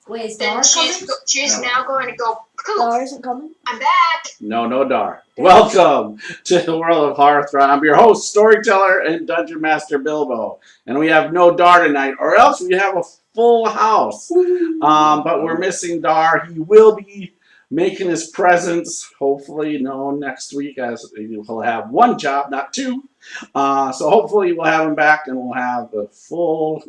Wait, is Then Dar coming? she's now going to go poop. Dar isn't coming? I'm back. No Dar. Welcome to the world of Hearthstone. I'm your host, storyteller, and dungeon master Bilbo. And we have no Dar tonight, or else we have a full house. But we're missing Dar. He will be making his presence, hopefully, next week, as he'll have one job, not two. So hopefully we'll have him back, and we'll have a full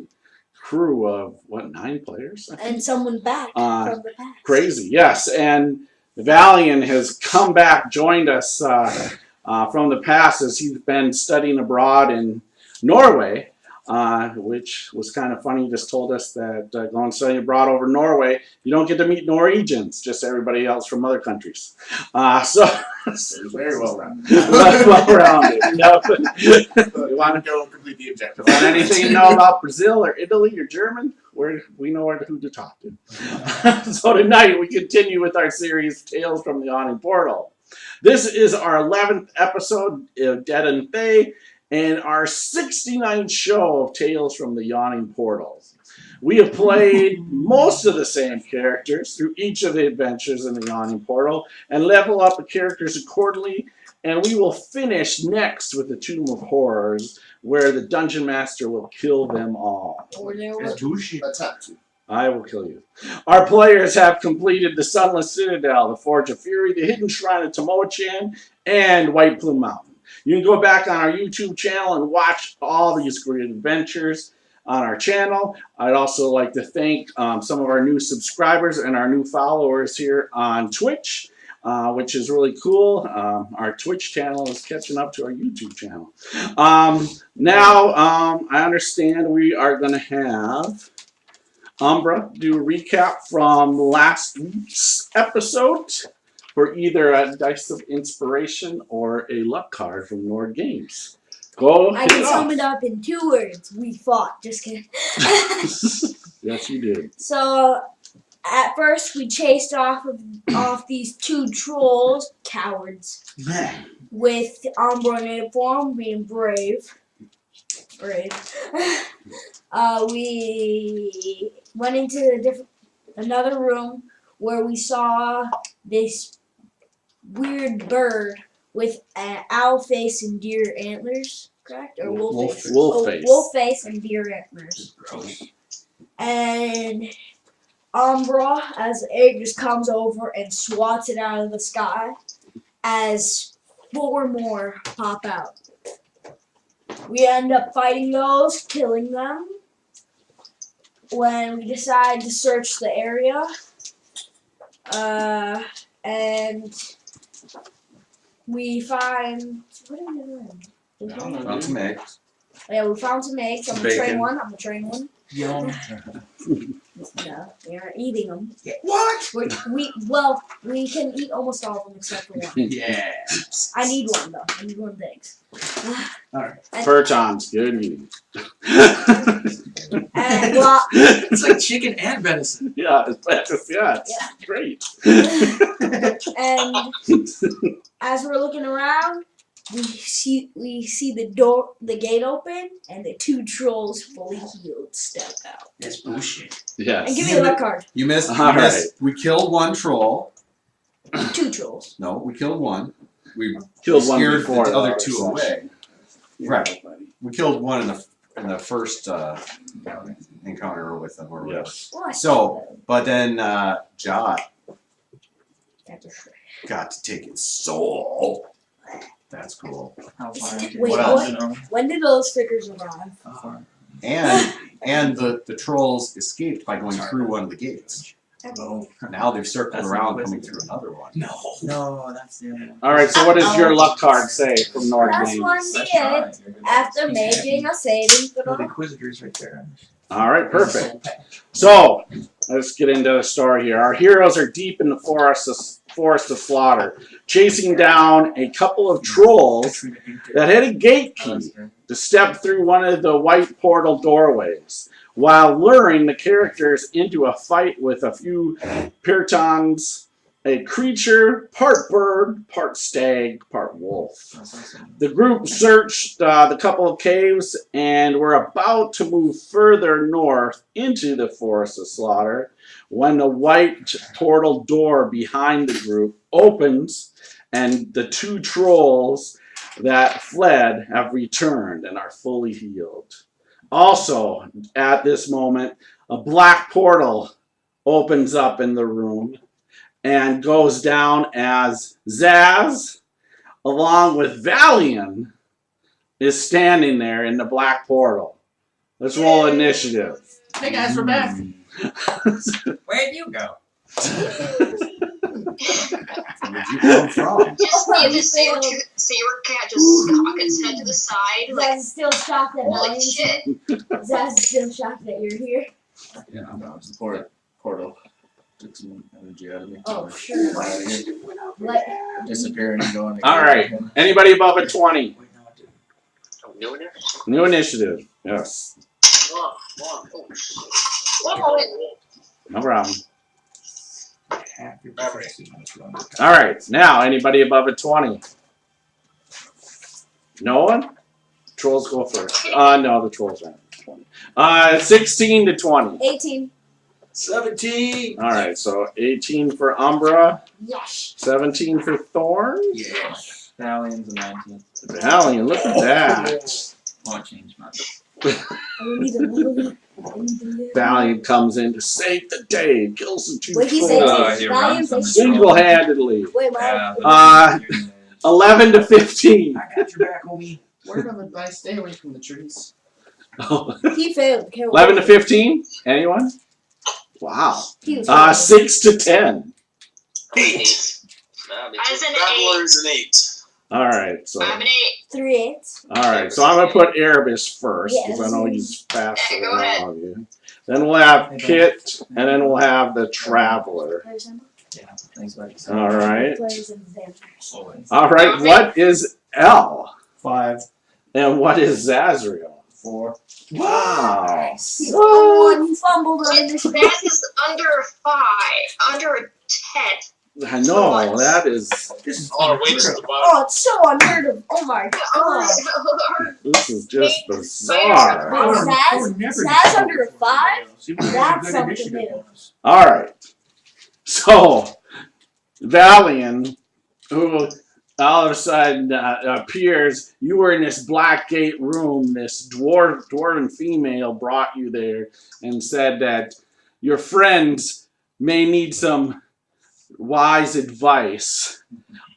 crew of 9 players? And someone back from the past. Crazy, yes. And Valiant has come back, joined us from the past as he's been studying abroad in Norway, which was kind of funny. He just told us that going studying abroad over Norway, you don't get to meet Norwegians, just everybody else from other countries. So very well rounded. Well rounded. You want to go complete the objective? Want anything to know about Brazil or Italy or German? We know who to talk to. So tonight we continue with our series Tales from the Yawning Portal. This is our 11th episode of Dead In Thay and our 69th show of Tales from the Yawning Portal. We have played most of the same characters through each of the adventures in the Yawning Portal and level up the characters accordingly, and we will finish next with the Tomb of Horrors, where the Dungeon Master will kill them all. I will kill you. Our players have completed the Sunless Citadel, the Forge of Fury, the Hidden Shrine of Tamoachan, and White Plum Mountain. You can go back on our YouTube channel and watch all these great adventures on our channel. I'd also like to thank some of our new subscribers and our new followers here on Twitch, which is really cool. Our Twitch channel is catching up to our YouTube channel. Now, I understand we are going to have Umbra do a recap from last week's episode for either a Dice of Inspiration or a luck card from Nord Games. I can sum it up in 2 words. We fought. Just kidding. Yes, you did. So, at first, we chased off these 2 trolls, cowards, with Umbra in uniform, being brave. We went into another room where we saw this weird bird with an owl face and deer antlers, correct? Or wolf face? Wolf face and deer antlers. And Umbra, as the egg, just comes over and swats it out of the sky as 4 more pop out. We end up fighting those, killing them. When we decide to search the area, and we find, what did we do? Found some eggs. Yeah, we found some eggs. I'm gonna train one. Yum. No, we aren't eating them. Yeah. What? We can eat almost all of them except for one. Yeah. I need one though. I need one of the eggs. Alright. Perchons, good eating. And It's like chicken and venison. Yeah, it's great. And as we're looking around, we see the gate open, and the 2 trolls fully healed step out. That's bullshit. Yes. And give me a luck card. You missed. Right. We killed 1 troll. 2 trolls. No, we killed 1. We Killed one scared before the other our 2 session. away. Right. We killed 1 in the first encounter with them. Or Yes. So, but then Jot That's a trick. got to take its soul. That's cool. How far? Wait, What else? You know? When did those stickers arrive? How far? And the trolls escaped by going through one of the gates. Oh. Now they've circled That's around, not coming through another one. No, that's the other one. All right. So, what does your luck card say from Nord That's Games? one That's did right. after making a saving The throw. Inquisitor's right there. All right, perfect. So, let's get into the story here. Our heroes are deep in the forest of slaughter, chasing down a couple of trolls that had a gate key to step through one of the white portal doorways, while luring the characters into a fight with a few Pirtons a creature, part bird, part stag, part wolf. That's awesome. The group searched the couple of caves and were about to move further north into the Forest of Slaughter when the white portal door behind the group opens and the 2 trolls that fled have returned and are fully healed. Also, at this moment, a black portal opens up in the room and goes down as Zaz, along with Valian, is standing there in the black portal. Let's roll initiative. Hey guys, we're back. Where'd you go? Where'd you come from? Just need the saber cat just cock its head to the side, like, Zaz is still shocked that holy Valiant's shit. Zaz is still shocked that you're here. Yeah, No, it's the portal. Took some energy out of me. Oh, sure. Let, Disappearing and going. All right. Anybody above a 20? Wait, no, I didn't. New there? New initiative. Yes. One moment. No problem. Half your proficiency minus 1. All right. Now, anybody above a 20? No one? Trolls go first. No, the trolls aren't 20. 16 to 20. 18. 17. All right. So 18 for Umbra, Yes. 17 for Thorn. Yes. Valiant's a 19. Valiant, look at that. Won't change much. I need to live. I need to live. Valiant comes in to save the day, kills the 2 Wait, he trolls said he Valiant runs on the says- single-handedly. Wait, my. Yeah, 11 to 15. I got your back, homie. Where do I stay away from the trees? 11 He failed. to 15. Anyone? Wow. He was 6 to 10. 8. As an Traveler's an 8. All right. So. I have an 8. 3 8s. All right. So I'm gonna put Erebus first because I know Yes. he's faster Okay, than go ahead. all of you. Then we'll have Kit, and then we'll have the Traveler. Players and Yeah, thanks, buddy. All right. players and vampires. Always. All right. What is Elle? 5. And what is Zazriel? 4. Wow. He's the one who fumbled on this. That is under a 5. Under a 10. I know that is. This is All our weights at the bottom. Oh, it's so unheard of. Oh my god. This is just bizarre. Wait, Zaz under a 5? That's something new. All right. So, Valiant, who all of a sudden appears, you were in this black gate room. This dwarven female brought you there and said that your friends may need some wise advice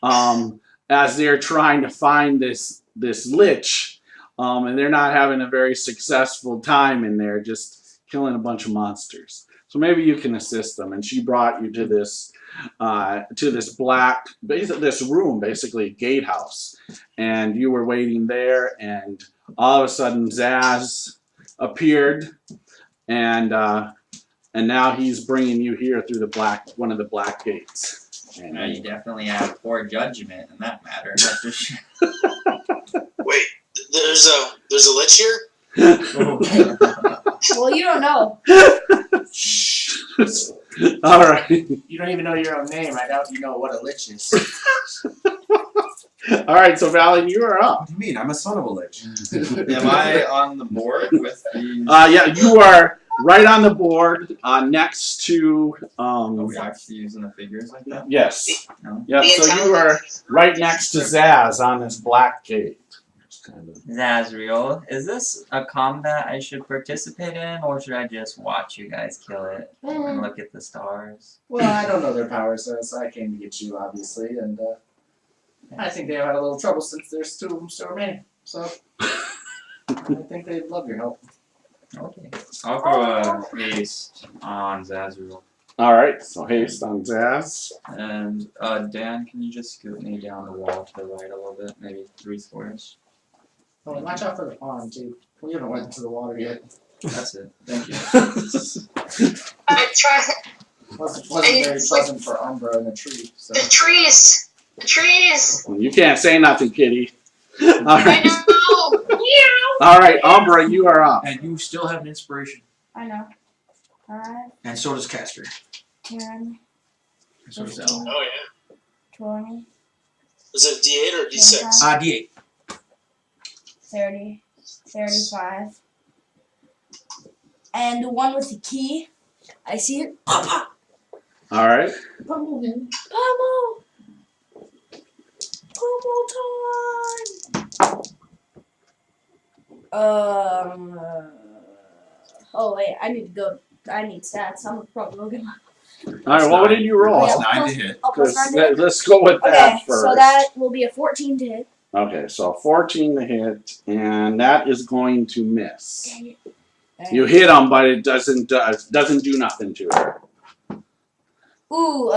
as they're trying to find this lich, and they're not having a very successful time in there, just killing a bunch of monsters. So maybe you can assist them. And she brought you to this this room, basically gatehouse, and you were waiting there, and all of a sudden Zaz appeared, and now he's bringing you here through one of the black gates. And No, you definitely have poor judgment in that matter. That's for sure. Wait, there's a lich here? Well, you don't know. all right. You don't even know your own name. I doubt you know what a lich is. All right, so Valiant, you are up. What do you mean? I'm a son of a lich. Am I on the board with these? Yeah, you are right on the board, next to. Are we actually using the figures like that? Yes. No. Yep. So you are right next to Zaz on this black gate. Zazriel, is this a combat I should participate in, or should I just watch you guys kill it and look at the stars? Well, I don't know their power, so I came to get you, obviously, and I think they've had a little trouble since there's 2 of them still remaining. So I think they'd love your help. Okay. I'll go haste on Zazriel. All right. So haste on Zaz. And Dan, can you just scoot me down the wall to the right a little bit, maybe 3 squares? Oh, and watch out for the pond, too. We haven't went into the water yet. That's it. Thank you. I try. Wasn't very pleasant for Umbra and the tree. So. The trees! The trees! You can't say nothing, kitty. All I right. know! Meow! All right, Umbra, you are up. And you still have an inspiration. I know. Alright, And so does Caster. 10, So is 15, Elle. Oh yeah. 20, Is it D8 or D6? D8. 30, 35. And the one with the key, I see it. Papa! All right. Pummel him. Pummel! Pummel time! Oh wait, I need to go. I need stats. I'm probably looking. All right. Well, what did you roll? Plus 9 to hit. Oh, plus 9 to hit. Let's go with Okay, that first. so that will be a 14 to hit. Okay, so 14 to hit, and that is going to miss. Dang it. You hit him, but it doesn't do nothing to her. Ooh,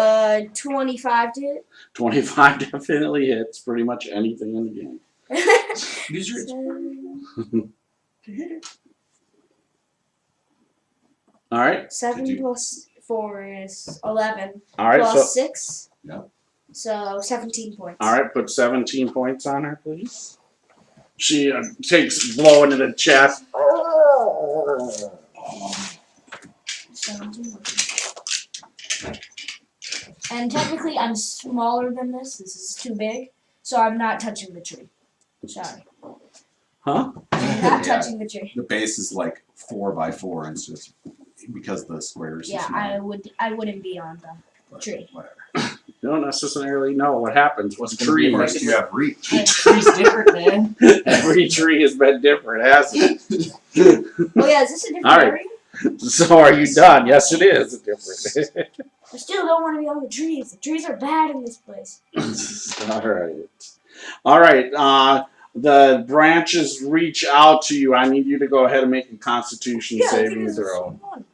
25 to hit. 25 definitely hits pretty much anything in the game. Use your All right. 7 plus 4 is 11. All right. Plus So 6. Yep. So 17 points. all right, put 17 points on her, please. She takes blow into the chest. 17. And technically, I'm smaller than this. This is too big, so I'm not touching the tree. Sorry, Huh? I'm not Yeah. touching the tree. The base is like 4 by 4, and it's just because the squares. Yeah, is small, I wouldn't be on the but tree. Whatever. You don't necessally know what happens with It's gonna be trees. like you have reach. tree's different, man. Every tree has been different, hasn't Oh yeah, is this a different All right. area? it? So are you done? Yes, it is different. I still don't want to be on the trees. The trees are bad in this place. All right. All right. The branches reach out to you. I need you to go ahead and make a Constitution Yeah, I think saving this is throw. fun.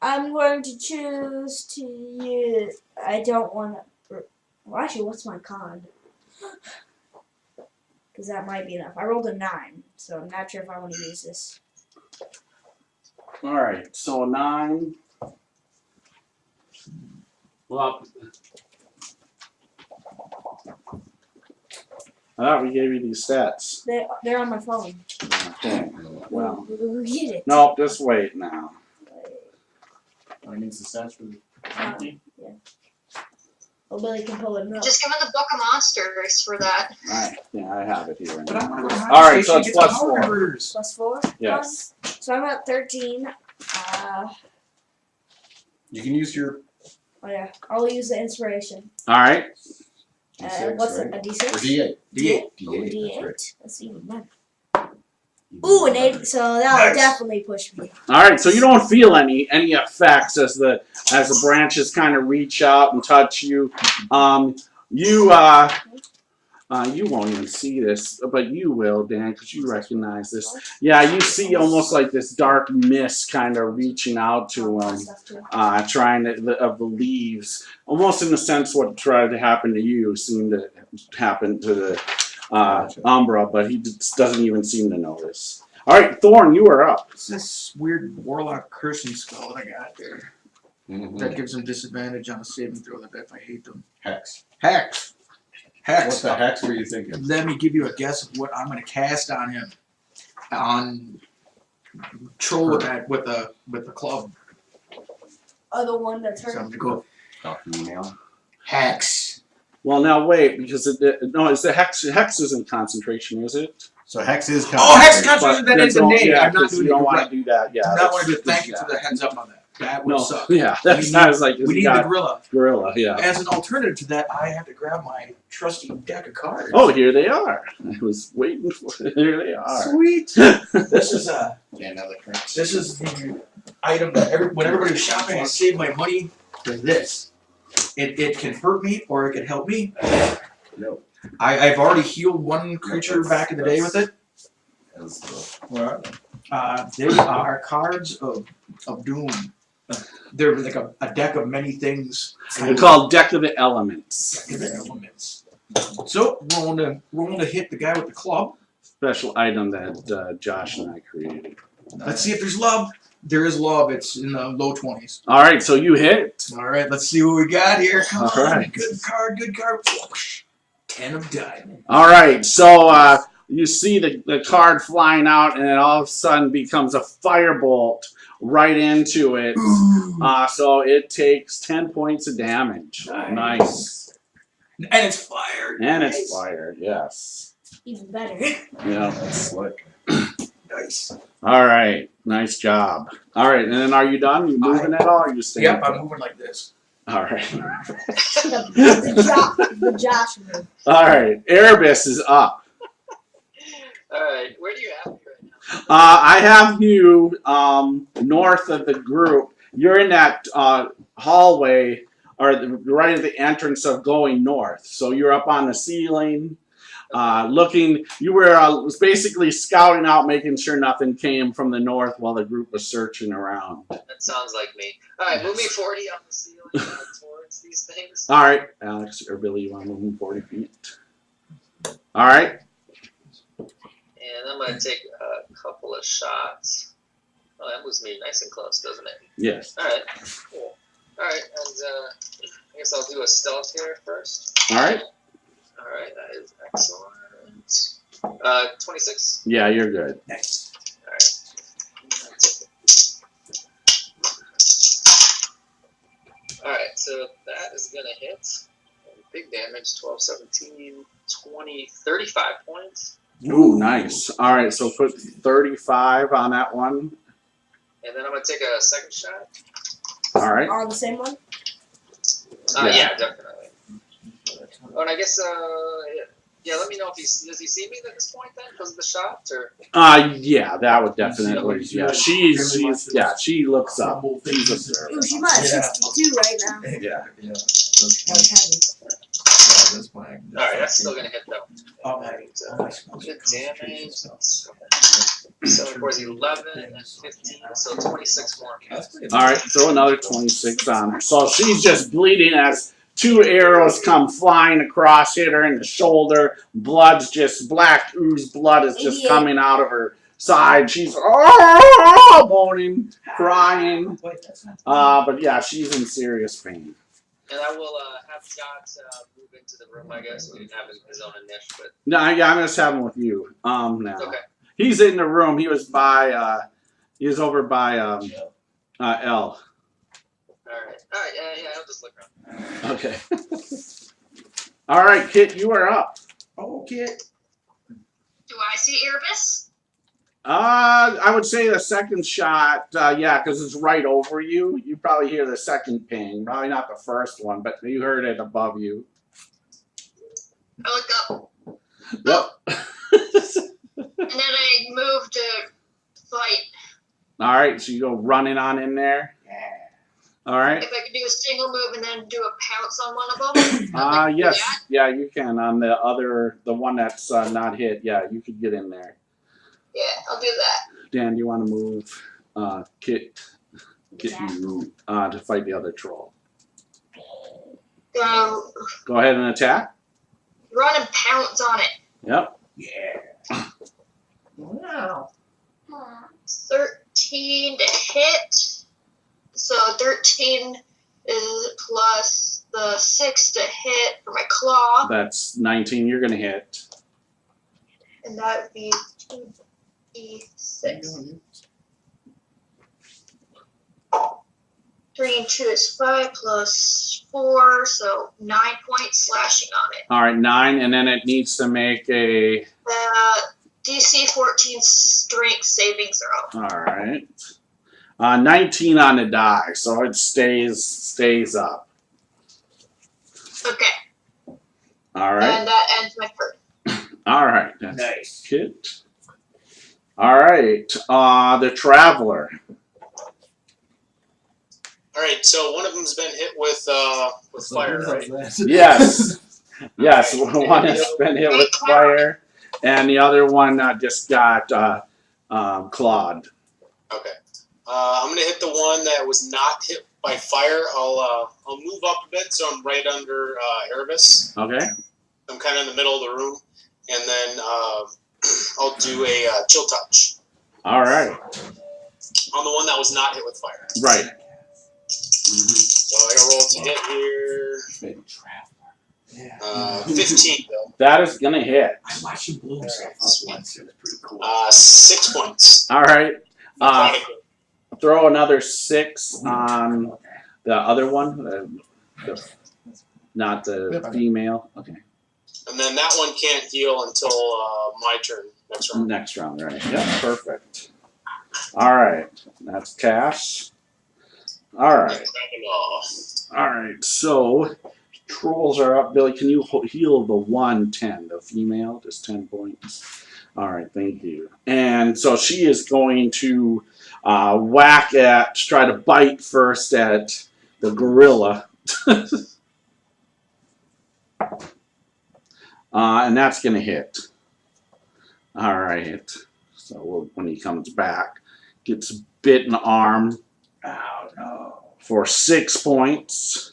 I'm going to choose to use. I don't want to. Well, actually, what's my con? Because that might be enough. I rolled a 9, so I'm not sure if I want to use this. All right. So 9. Well, I thought we gave you these stats. They're on my phone. Okay. Well, We'll get it. no, just wait now. That means the stats for the empty. Oh, Billy can pull it up. Just give him the book of monsters for that. All right. Yeah, I have it here. But I want to go to All right, so Station, it's get the plus power 4. converters. Plus 4? Yes. So I'm at 13. You can use your Oh yeah, I'll use the inspiration. All right. D6, What's right? it? A Or D6? D8. D8. Oh, D8. D8. That's right. That's even better. Ooh, an 8. So that'll Nice. definitely push me. All right. So you don't feel any effects as the branches kind of reach out and touch you. You won't even see this, but you will, Dan, because you recognize this. Yeah, you see almost like this dark mist kind of reaching out to him, trying to of the leaves, almost in the sense what tried to happen to you seemed to happen to the Umbra, but he just doesn't even seem to notice. All right, Thorn, you are up. It's this weird warlock cursing spell that I got there. Mhm. That gives them disadvantage on a saving throw that if I hate them. Hex. Hex. What Hex. the hex were you thinking? Let me give you a guess of what I'm going to cast on him. On troll with that with the club. The one that's So I'm hurt. going to go Oh, email. hex. Well, now wait, because is the hex isn't concentration, is it? So hex is Oh, hex concentration. concentration. That is a don't- name. Yeah, I'm not 'cause doing you don't it. want Right. to do that. Yeah, I that's- want to thank you yeah. for the heads up on that. That would No, suck. yeah, that's We not as like We you need got the gorilla. gorilla. Yeah. As an alternative to that, I have to grab my trusty deck of cards. Oh, here they are. I was waiting for it. Here they are. Sweet. This is Yeah, another correct. this is the item that when everybody's shopping, I save my money for this. It can hurt me or it can help me. No. I've already healed one creature back in the day with it. As the, Where are they? They are cards of doom. They're like a deck of many things. They're called Deck of the Elements. Elements. So rolling to hit the guy with the club. Special item that Josh and I created. Let's see if there's love. There is love. It's in the low 20s. All right, so you hit. All right, let's see what we got here. Come All on, right. good card, good card. 10 of diamond. All right, so you see the card flying out, and it all of a sudden becomes a firebolt right into it. So it takes 10 points of damage. Nice. And it's fired. And it's fired, yes. Even better. Yeah. That's slick. Nice. All right. Nice job. All right. And then are you done? You moving at all? Or are you staying? Yep, I'm moving like this. All right. the Josh move. All right. Erebus is up. Alright, where do you have me right now? I have you north of the group. You're in that hallway, or right at the entrance of going north. So you're up on the ceiling, looking. You were was basically scouting out, making sure nothing came from the north while the group was searching around. That sounds like me. Alright, move me 40 on the ceiling towards these things. All right, Alex or Billy, you want to move 40 feet? All right. And I'm gonna take a couple of shots. Oh, that moves me nice and close, doesn't it? Yes. Alright, cool. Alright, and I guess I'll do a stealth here first. All right. Alright, that is excellent. 26? Yeah, you're good. Nice. Alright, so that is gonna hit. Big damage, 12, 17, 20, 35 points. Ooh, nice. All right, so put 35 on that one. And then I'm gonna take a second shot. All right. All the same one? Yeah, definitely. Oh, and I guess, yeah, let me know if does he see me at this point then, because of the shot, or? Yeah, that would definitely. Yeah, she's yeah, she looks up. She's observing. Ooh, she might have 62 right now. Yeah. Yeah. Alright, that's still gonna hit though. Alright, good damage. 7 4 is 11 and 15, so 26 more. All right, throw another 26 on her. So she's just bleeding as 2 arrows come flying across, hit her in the shoulder. Blood's just black ooze blood is just 88. coming out of her side. She's moaning, crying. But yeah, she's in serious pain. And I will have Scott move into the room, I guess. We didn't have his own initiative, but No, I'm just having with you. Now. okay. He's in the room. He was by. He was over by Elle. Alright, yeah, I'll just look around. Okay. All right, Kit, you are up. Oh, Kit. Do I see Erebus? I would say the second shot, yeah, because it's right over you. You probably hear the second ping. Probably not the first one, but you heard it above you. I look up, Yep. and then I move to fight. All right, so you go running on in there. All right. If I could do a single move and then do a pounce on one of them. Yes, yeah, you can on the one that's not hit. Yeah, you could get in there. Yeah, I'll do that. Dan, you want to move Kit you to fight the other troll? Go ahead and attack. Run and pounce on it. Yep. Yeah. Wow. 13 to hit. So 13 is plus the 6 to hit for my claw. That's 19. You're gonna hit. And that would be 2d6. 3 and 2 is 5 plus 4, so 9 points slashing on it. All right, 9, and then it needs to make a. DC 14 strength saving throw. All right. 19 on the die, so it stays up. Okay. All right. And that ends my turn. All right. That's Nice. Kit. All right. The Traveler. Alright, so one of them's been hit with fire, right? Yes. Yes. One has been hit with fire, and the other one just got clawed. Okay. I'm gonna hit the one that was not hit by fire. I'll move up a bit so I'm right under Erebus. Okay. I'm kind of in the middle of the room, and then I'll do a chill touch All right. on the one that was not hit with fire. Right. So I gotta roll to hit here. Yeah. 15 though. That is gonna hit. I watched him blow himself up once. It was pretty cool. 6 points. All right. Necrotic. Throw another 6 on the other one. Not the female. Okay. And then that one can't heal until my turn next round. Next round, right? Yep, perfect. All right, that's Cash. All right, all right. So trolls are up. Billy, can you heal the 110, the female, just 10 points? All right, thank you. And so she is going to try to bite first at the gorilla. And that's going to hit. All right. So when he comes back, gets bit in the arm. Oh, no. For 6 points.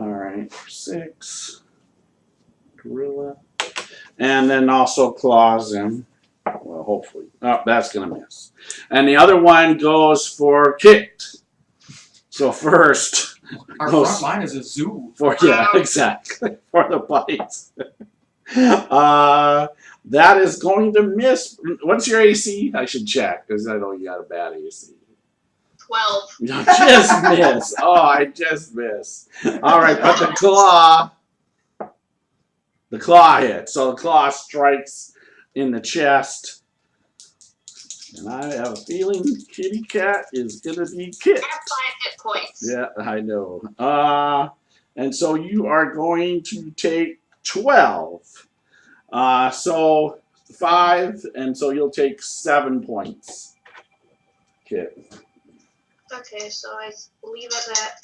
All right, 6. Gorilla. And then also claws him. Well, hopefully. Oh, that's going to miss. And the other one goes for kicked. So first. Our front line is a zoo. Exactly. For the bites. That is going to miss. What's your AC? I should check because I know you got a bad AC. 12. You just miss. Oh, I just miss. All right, but the claw hits. So the claw strikes in the chest. And I have a feeling Kitty Cat is going to be kicked. I have 5 hit points. Yeah, I know. And so you are going to take 12. So 5, and so you'll take 7 points. Kit. Okay, so I leave us at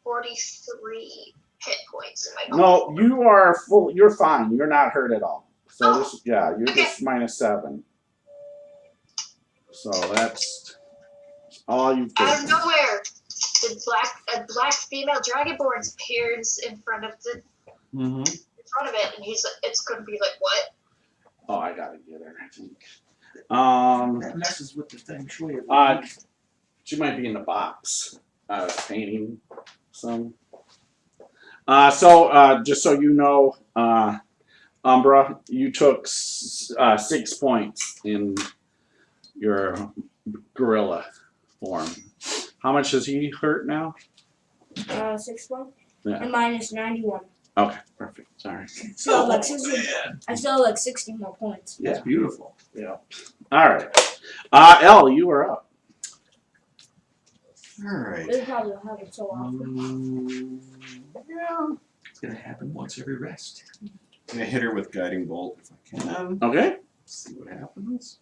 43 hit points. No, you are full. You're fine. You're not hurt at all. So this, you're okay. just -7. So that's all you've Out taken. of nowhere, a black female dragonborn appears in front of it, and it's going to be like, what? Oh, I gotta get her. I think. That messes with the feng shui. She might be in the box. Painting some. Just so you know, Umbra, you took 6 points in your gorilla form. How much does he hurt now? 6 points. Yeah. And mine is 91. Okay, perfect. Sorry. So I still have like 60 more points. Yeah. That's beautiful. Yeah. All right. Elle, you are up. All right. This probably will happen so often. Yeah. It's going to happen once every rest. I'm going to hit her with Guiding Bolt if I can. Okay. See what happens.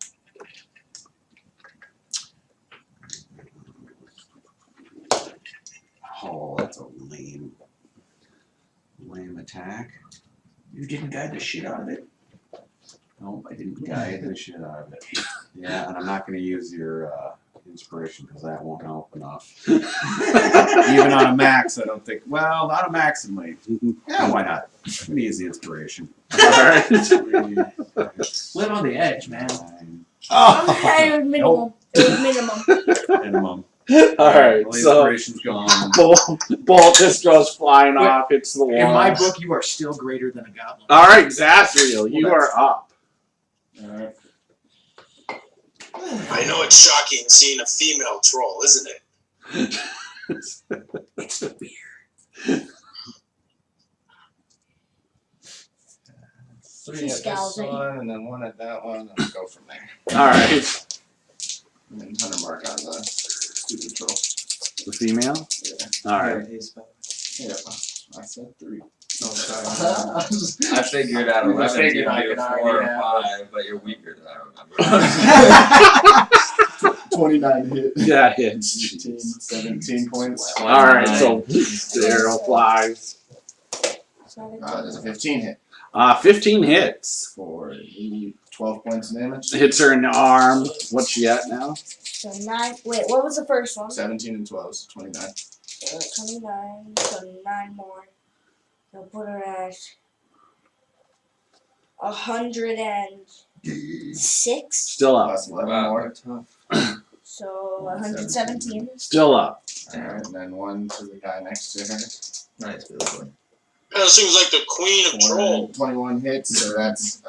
Oh, that's a lame attack. You didn't guide the shit out of it? Nope, I didn't guide the shit out of it. Yeah, and I'm not going to use your inspiration because that won't help enough. Even on a max, I don't think. Well, not a max in my. Yeah, why not? I'm going to use the inspiration. All right. Live on the edge, man. Oh, It was minimum. It was minimum. minimum. All right. Well, So inspiration's gone. bolt just goes flying off. Hits the wall. In my book, you are still greater than a goblin. All right, Zazriel, you are up. Alright. I know it's shocking seeing a female troll, isn't it? It's the beard. 3 She's at this scowling. one, and then 1 at that one, and we'll go from there. All right. And then 100 mark on the stupid troll. The female. Yeah. All right. Yeah, I said 3. Oh, sorry. I figured out 11 figured you I do could 4 argue or that. 5, but you're weaker than I remember. 29 hit. Yeah, hits. 18, 17 points. All right, so the arrow flies. There's a 15 hit 15 hits. for 12 points of damage. Hits her in the arm. What's she at now? So 9. Wait, what was the first one? 17 and 12 is 29. 29. So 9 more. So put her at 106. Still up. Plus 11 Wow, more. tough. So 117. Still up. Alright, and then 1 to the guy next to her. Nice, Bilbo. That seems like the queen of troll. 21 hits, so that's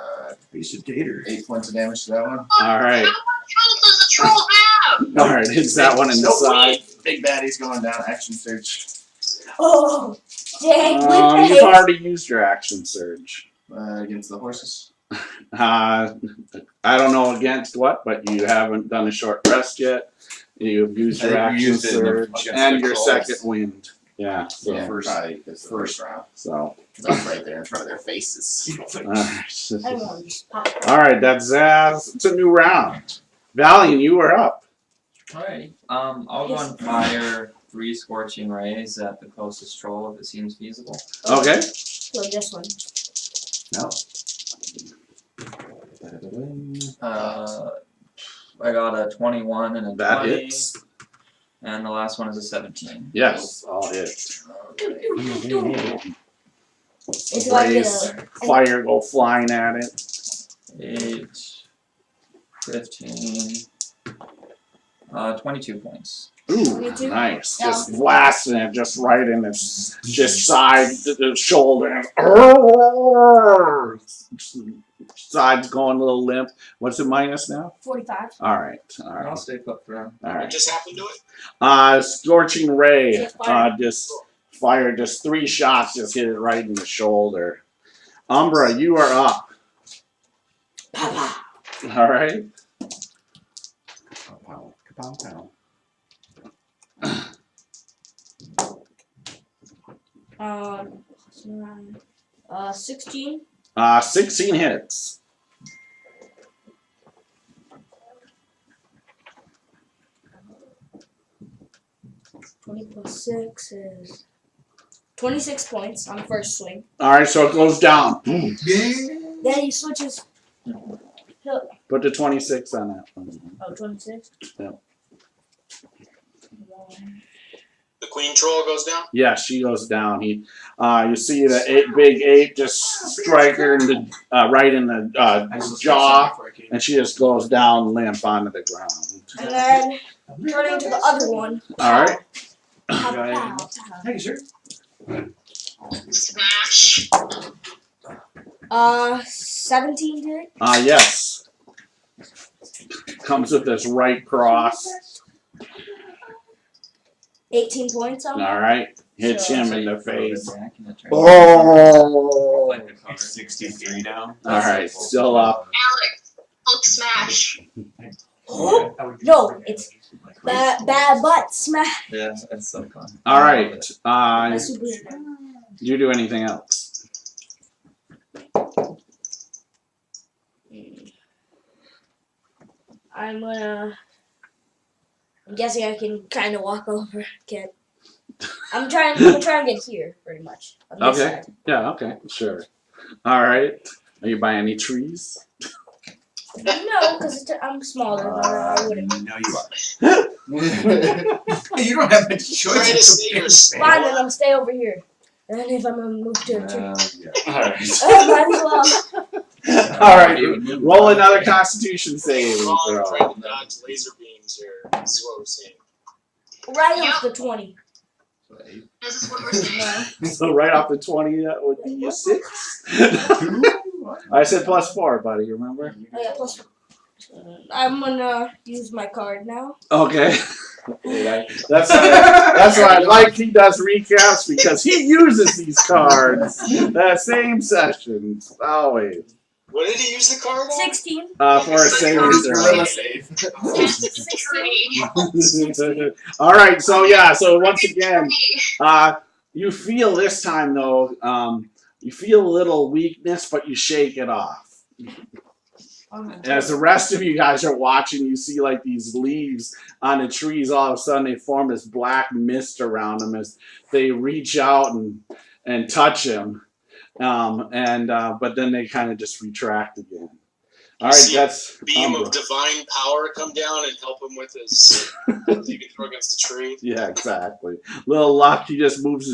Piece of tater. 8 points of damage to that one. All right. How much health does a troll have? All right. Hits that one in the side. Big baddie's going down. Action search. Oh, dang! You've already used your action surge. Against the horses. I don't know against what, but you haven't done a short rest yet. You've used your I think you action used it in the- surge against and the your trolls. second wind. Yeah. So, Yeah, first- probably it's the first round. so That's right there in front of their faces. all right. That's Zaz. It's a new round. Valiant, you are up. Alrighty. I'll go and fire 3 scorching rays at the closest troll if it seems feasible. Okay. So this one. No. I got a 21 and a That 20, hits. and the last one is a 17. Yes, all hit. It's like Rays, fire go flying at it. 8, 15, 22 points. Ooh, 22? nice. Yeah. Just blasting it just right in its just side, the shoulder. Side's going a little limp. What's it minus now? 45. All right. All I'll right. stay put for him. All What right. just happened to it? Scorching ray. Just fire. Just fired just 3 shots, just hit it right in the shoulder. Umbra, you are up. Papa. All right. Kapow, kapow, Um, 16. 16 hits. Twenty plus 6 is 26 points on the first swing. All right, so it goes down. Then he switches. Put the 26 on that one. Oh, 26? Yeah. The queen troll goes down? Yeah, she goes down. You see the big ape just strike her in the right in the jaw, and she just goes down limp onto the ground. And then turning to the other one. All right. Pow, pow, pow. Thank you, sir. Smash. 17 to hit. Yes. Comes with this right cross. 18 points on All that. right. Hits So- him in the face. Back in the turn. Oh. Like the cover. 63 now. All right. Still up. Alex. Hulk smash. No, it's bad butt smash. Yeah, it's so fun. All right. My super. Do you do anything else? I'm guessing I can kind of walk over. Get. I'm trying to get here, pretty much. On this Okay. side. Yeah. Okay. Sure. All right. Are you by any trees? No, because I'm smaller. I wouldn't. No, you are. You don't have much Try to see your Fine, then I'm stay over here. And if I'm gonna move to a tree, Yeah. All right. might as well. All right. Roll another Constitution save. Wrong, Throw. trying to dodge laser beams here. This is what we're seeing. Right off the 20. This is what we're saying. So right off the 20, that would be a 6. I said plus 4, buddy. Remember? Oh yeah, plus. I'm gonna use my card now. Okay. That's why I like he does recaps because he uses these cards that same sessions always What did he use the card on? 16. for a saving throw. Save. All right, so yeah, so once again, you feel this time though, you feel a little weakness, but you shake it off. As the rest of you guys are watching, you see like these leaves on the trees. All of a sudden, they form this black mist around them as they reach out and touch him, but then they kind of just retract again. All right, See that's Beam Umbra. of divine power come down and help him with his. He can throw against the tree. Yeah, exactly. Little luck, he just moves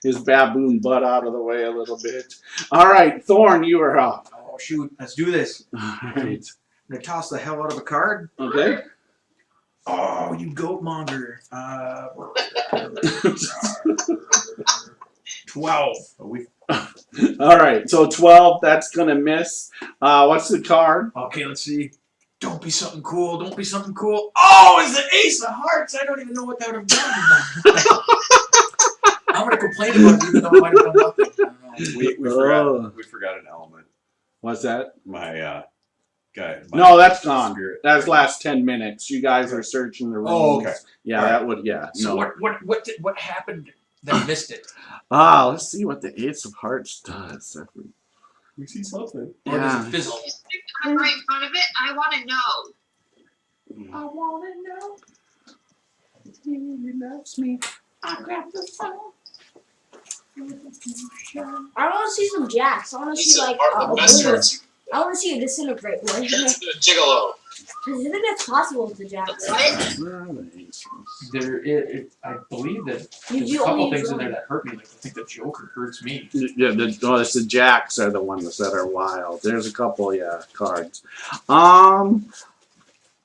his baboon butt out of the way a little bit. All right, Thorn, you are up. Oh, shoot. Let's do this. All right. I'm going to toss the hell out of a card. Okay. Oh, you goat monger. 12. All right, so 12. That's gonna miss. What's the card? Okay, let's see. Don't be something cool. Don't be something cool. Oh, it's the Ace of Hearts. I don't even know what that would have done. I'm gonna complain about it, even though it might have done nothing. I don't know. We forgot an element. What's that? My guy. No, that's gone. Spirit. That's last 10 minutes. You guys are searching the rooms. Oh, okay. Yeah, All right. that would. Yeah. So No. what happened that I missed it? Let's see what the Ace of Hearts does. We see something. Or Yeah. does it fizzle? I'm right in front of it. I want to know. I wanna know if he loves me. I grab the phone. I want to see some jacks. I want to These see are like the best cards. I want to see a disintegrate one. That's the Gigolo. I think that's possible with the jacks. What? Where are the aces? I believe that You there's do a couple only things in use there one. that hurt me. Like I think the Joker hurts me. Yeah, it's the jacks are the ones that are wild. There's a couple, cards.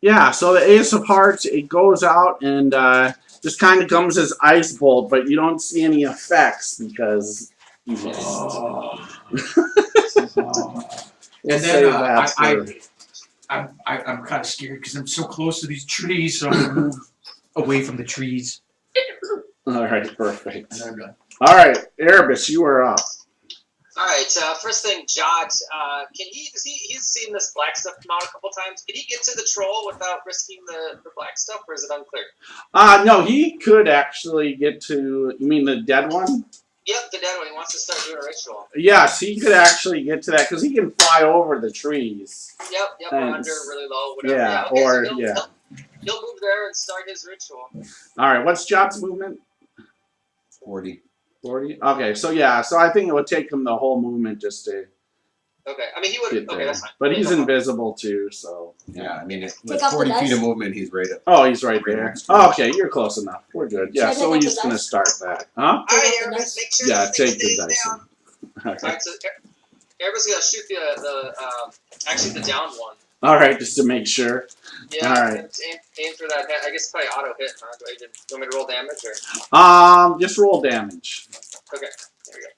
Yeah, so the Ace of Hearts, it goes out and just kind of comes as Ice Bolt, but you don't see any effects because you missed. We'll And save then that for- I'm kind of scared because I'm so close to these trees, so I'm gonna move away from the trees. All right, perfect. And I'm done. All right, Erebus, you are up. All right. First thing, Jot. Can he's seen this black stuff come out a couple times? Can he get to the troll without risking the black stuff, or is it unclear? No, he could actually get to. You mean the dead one? Yep, the dead one. He wants to start doing a ritual. Yes, he could actually get to that because he can fly over the trees. Yep, or And- under, really low, whatever. Yeah, okay, or so yeah. He'll move there and start his ritual. All right, what's Jot's movement? 40. 40? Okay, so I think it would take him the whole movement just to Okay, I mean he would. get Okay, there. that's fine. But Okay, he's no problem. invisible too, so. Yeah, I mean, with Take off the 40 feet dice. of movement, he's right up. Oh, he's right there. next to Oh, us. okay, you're close enough. We're good. Yeah, Should I so we're take off just the going to dice? start that. Huh? All right, Take off the Erebus, dice. make sure Yeah, you take the stays dice. down. All All right, so Erebus gonna shoot actually the down one. All right, just to make sure. Yeah, All right. aim for that hit. I guess probably auto hit, huh? Do you want me to roll damage or? Just roll damage. Okay, there we go.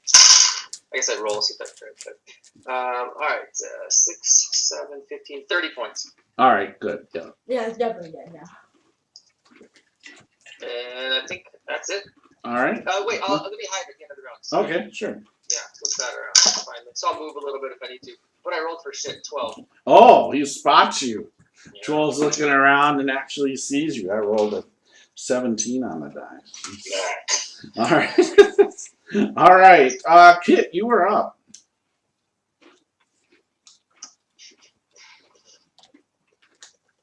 I guess I'd roll, see if that's right. Alright, 6, 7, 15, 30 points. All right, good. Yeah. Yeah, it's definitely dead now. And I think that's it. All right. Wait, let me hide at the end of the round. So, Okay, sure. Yeah, flip that around. Fine. So I'll move a little bit if I need to. What I rolled for shit, 12. Oh, he spots you. Yeah. Troll's looking around and actually sees you. I rolled a 17 on the dice. All right. All right. Kit, you were up.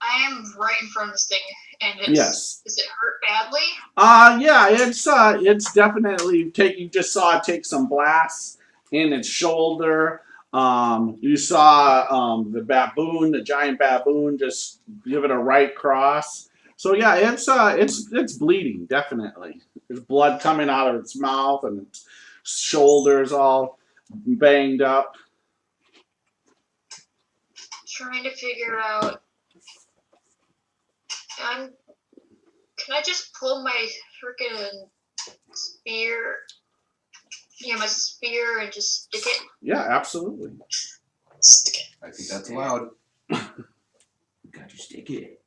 I am right in front of this thing, and it's. Yes. Is it hurt badly? Yeah, it's definitely you just saw it take some blasts in its shoulder. You saw the giant baboon just give it a right cross. So yeah, it's bleeding, definitely. There's blood coming out of its mouth and its shoulders all banged up. Trying to figure out. Can I just pull my freaking spear? Yeah, my spear and just stick it. Yeah, absolutely. Stick it. I think that's allowed. Got to stick it.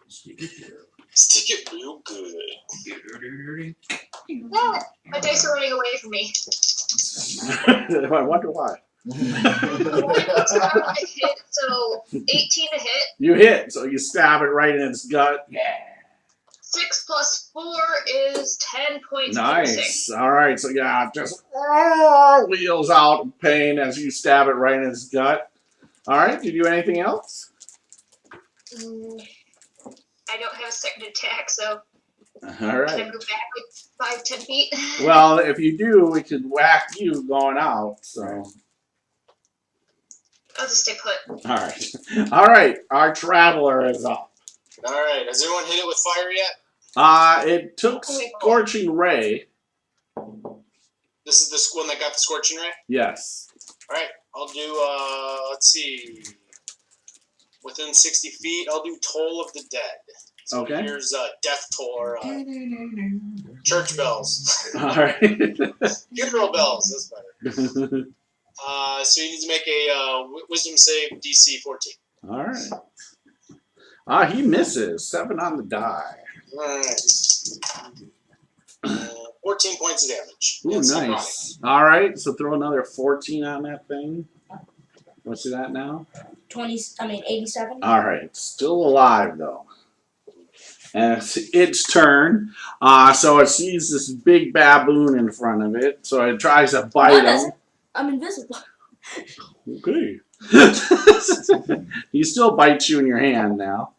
Stick it there. Stick it real good. No, my dice are running away from me. I wonder why. So 18 to hit. You hit, so you stab it right in its gut. Yeah. 6 plus 4 is 10 points. Nice. All right, so yeah, just wheels out in pain as you stab it right in its gut. All right, do you do anything else? I don't have a second attack, so All can I right. move back like 5-10 feet? Well, if you do, we could whack you going out. So, I'll just stay put. all right, all right. Our traveler is up. Alright, has everyone hit it with fire yet? It took Scorching Ray. This is the one that got the Scorching Ray? Yes. Alright, I'll do, let's see. within 60 feet. I'll do Toll of the Dead. So Okay. here's death toll or church bells. All right. Funeral bells. That's better. So you need to make a wisdom save DC 14. All right. He misses. 7 on the die. All right. 14 points of damage. Ooh, That's nice. All right. So throw another 14 on that thing. What's it at now? 87. All right. Still alive though. And it's its turn. So it sees this big baboon in front of it. So it tries to bite him. I'm invisible. Okay. He still bites you in your hand now.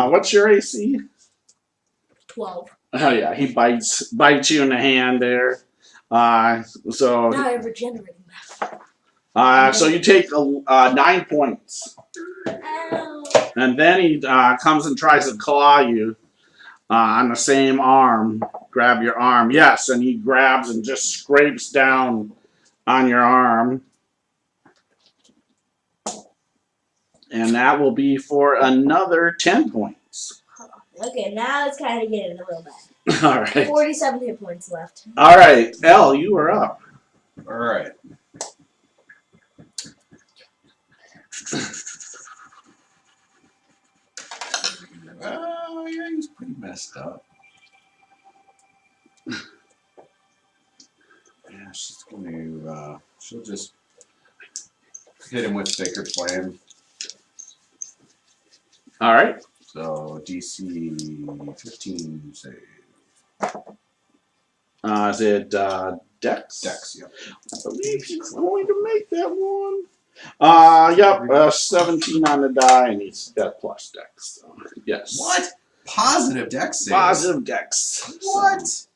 What's your AC? 12. Oh yeah, he bites you in the hand there. So Now I have regenerating so you take 9 points. Ow. And then he comes and tries to claw you on the same arm. Grab your arm. Yes, and he grabs and just scrapes down on your arm. And that will be for another 10 points. Okay, now it's kind of getting a little bad. All right. 47 hit points left. All right. Elle, you are up. All right. Oh, yeah, he's pretty messed up. Yeah, she's going to, she'll just hit him with Sacred Flame. All right. So, DC 15 save. Is it Dex? Dex, yep. I believe he's going to make that one. Yep, 17 on the die, and he's got plus Dex. So, yes. What? Positive Dex save? Positive Dex. What? So.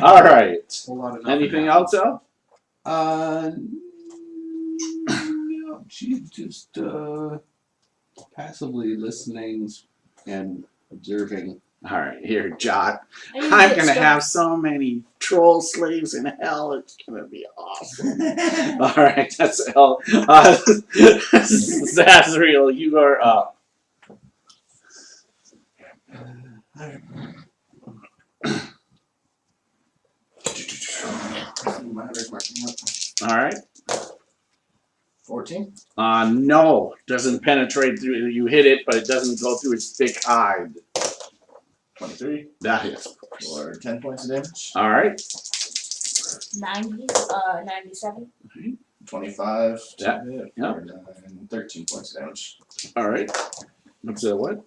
All right. Whole lot of Anything else, Elle? No, she's just passively listening and observing. All right, here, Jot. I need to I'm get going to started. have so many troll slaves in hell. It's going to be awesome. All right, that's Elle. Zazriel, you are up. All right. 14. No, doesn't penetrate through. You hit it, but it doesn't go through its thick hide. 23. That hits. For 10 points of damage. All right. 97. 25. Yeah. To hit Yeah. for 13 points of damage. All right. What's that? What?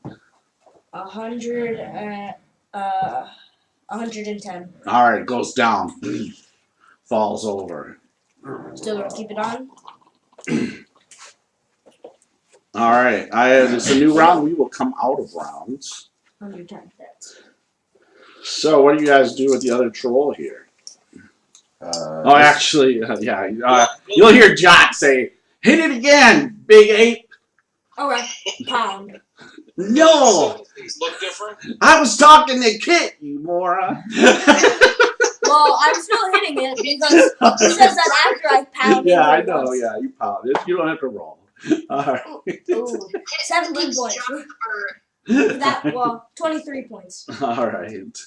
110. All right, goes down. Falls over. Still gonna keep it on? All right. It's a new round. We will come out of rounds. 110 hits. So, what do you guys do with the other troll here? Oh, actually, yeah. You'll hear Jot say, "Hit it again, big ape." Alright, pound. No, Things look different. I was talking to Kit, you moron. Well, I'm still hitting it because it says that after I pound Yeah, I into it know. once. Yeah, you pound it. You don't have to roll. All right. Ooh, 17 points. That, well, 23 points. All right.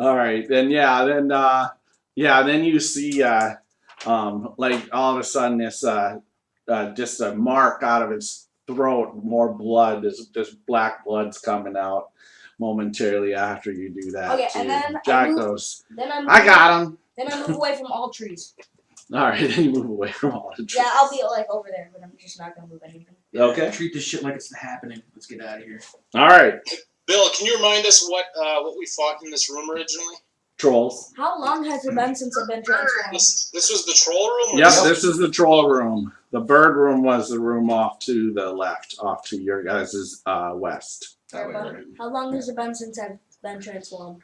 All right. Then then you see like all of a sudden this just a mark out of its throat, more blood. There's black blood's coming out momentarily after you do that. Okay, too. and then Jack I move- goes, Then I move, I got him. Then I move away from all trees. All right, then you move away from all the trees. Yeah, I'll be like over there, but I'm just not gonna move anything. Okay. Treat this shit like it's happening. Let's get out of here. All right. Bill, can you remind us what we fought in this room originally? Trolls. How long has it been since I've been transformed? This was the troll room? Or Yep, this- this is the troll room. The bird room was the room off to the left, off to your guys' west. That way, right? How long has it been since I've been transformed?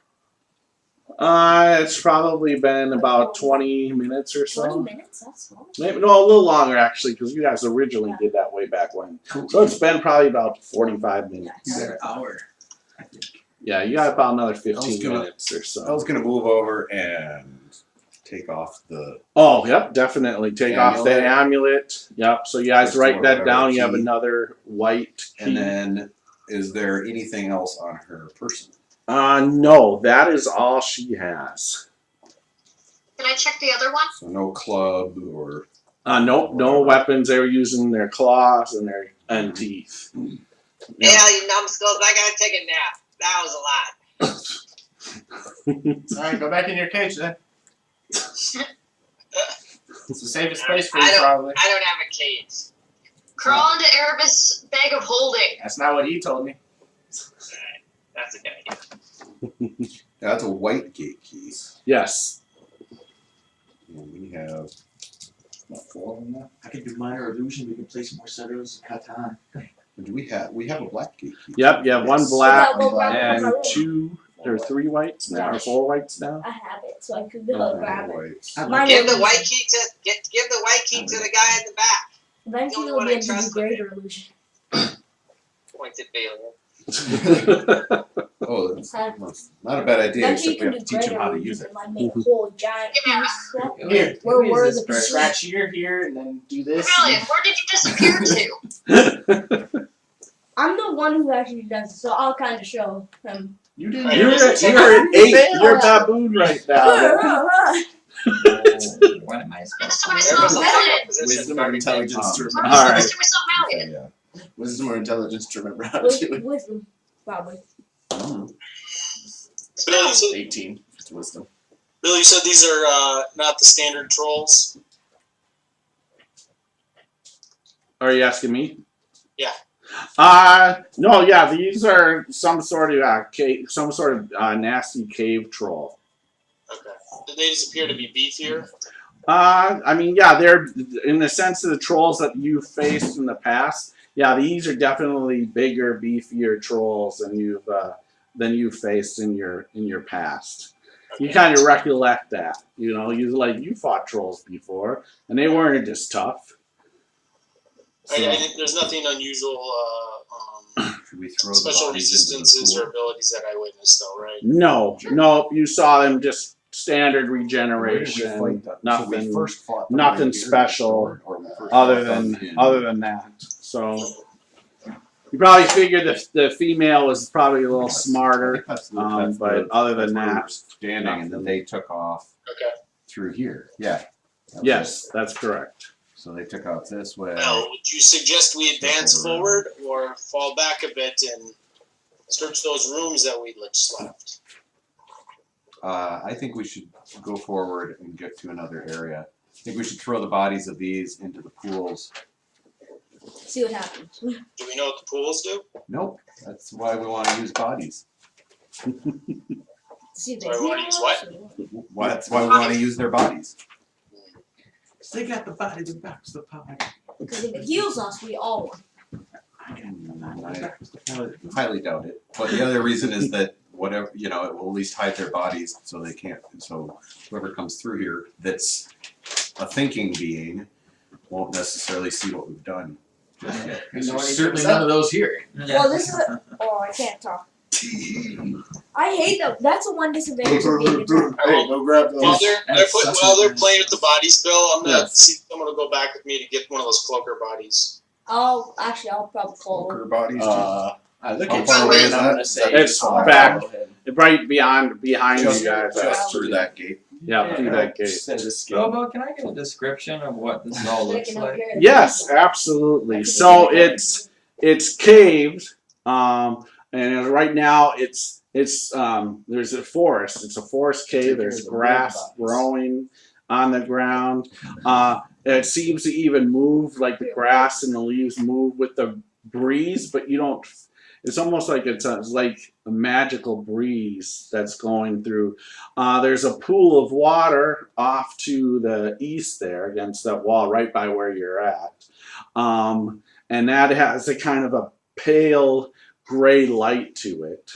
It's probably been about 20 minutes or 20 so. minutes? That's long. Maybe no, a little longer actually, because you guys originally did that way back when. So it's been probably about 45 minutes. You got an hour. I think. Yeah, you got about another 15 I was gonna- minutes or I so. was going to move over and take off the. Oh, yep, definitely. Take off the amulet. Yep. So you guys write that down. You have another white key. And then, is there anything else on her person? No, that is all she has. Can I check the other one? So no club or. Nope, no weapons. They were using their claws and teeth. Yeah, you numbskulls, I gotta take a nap. That was a lot. Alright, go back in your cage then. It's the safest place for you, I probably. don't have a cage. Crawl into Erebus' bag of holding. That's not what he told me. That's a good idea. That's a white gate key. Yes. And we have. About 4 of them now. I can do minor illusion. We can play some more Settles and Catan. Do we have a black gate key? Yep, you have one black Yeah, well, and well, 2 or 3 whites now, or 4 whites now. I have it, so I could go grab it. Whites. Mine Give the illusion. white key to give the white key to the guy in the back. Eventually, The we'll only be one I able to do trust. greater illusion. Pointed Bailey. Oh, that's not a bad idea, Eventually, except we you have can to do teach him greater how to illusion use it. and like make a whole giant Yeah. piece. Here, Where Who is were this the person? scratch here, and then do this. Rebellion, where did you disappear to? I'm the one who actually does it, so I'll kind of show him. You didn't. You're an 8. Yeah. You're a baboon right now. What am I I supposed just to want to do? solve Paladin. Wisdom or intelligence to remember. All right. Mr. Paladin. Yeah. Wisdom or intelligence to remember how to do it. Wisdom, probably. Bill, you said, 18. It's wisdom. Bill, you said these are not the standard trolls. Are you asking me? Yeah. No, yeah, these are some sort of nasty cave troll. Okay. Did they just appear to be beefier? I mean, yeah, they're in the sense of the trolls that you faced in the past. Yeah, these are definitely bigger, beefier trolls than you've faced in your past. You kind of recollect that, you fought trolls before, and they weren't as tough. So, There's nothing unusual, Should we throw the special bodies into resistances the or pool? abilities that I witnessed, though, right? no, you saw them just standard Where did we regeneration, fight that? So we nothing. first fought them nothing right here, special or we first other fought them than in- that. So you probably figured the female was probably a little smarter, That's but other than that's where we that, were standing, and then they took off Okay. through here. Yeah. That was yes, that's correct. it. So they took out this way. Now, would you suggest we advance Circle around. forward or fall back a bit and search those rooms that we just left? I think we should go forward and get to another area. I think we should throw the bodies of these into the pools. See what happens. Do we know what the pools do? Nope. That's why we want to use bodies. See if they Sorry, what is what? That's why we want to use their bodies. They got the body that backs the pie. Because if it heals us, we all won. I highly doubt it. But the other reason is that whatever, it will at least hide their bodies so they can't. So whoever comes through here that's a thinking being won't necessarily see what we've done just yet. There's certainly none of those here. Well, this is I can't talk. I hate that. That's a one disadvantage of being a druid. Hey, go grab those. While That's they're such a- playing with the bodies, Bill, I'm gonna Yes. see if someone will go back with me to get one of those cloaker bodies. I'll probably call him. Poker bodies. I look How at far you away and is I'm that? gonna say It's follow back. him. Right behind just, you guys. just through that gate. Yeah, through that gate. Said escape. Bobo, can I get a description of what this all looks Sticking up like? here. Yes, absolutely. So it's caved, and right now it's there's a forest. It's a forest cave. There's grass growing on the ground. It seems to even move, like the grass and the leaves move with the breeze, but you don't. It's almost like it's like a magical breeze that's going through. There's a pool of water off to the east there against that wall right by where you're at. And that has a kind of a pale gray light to it.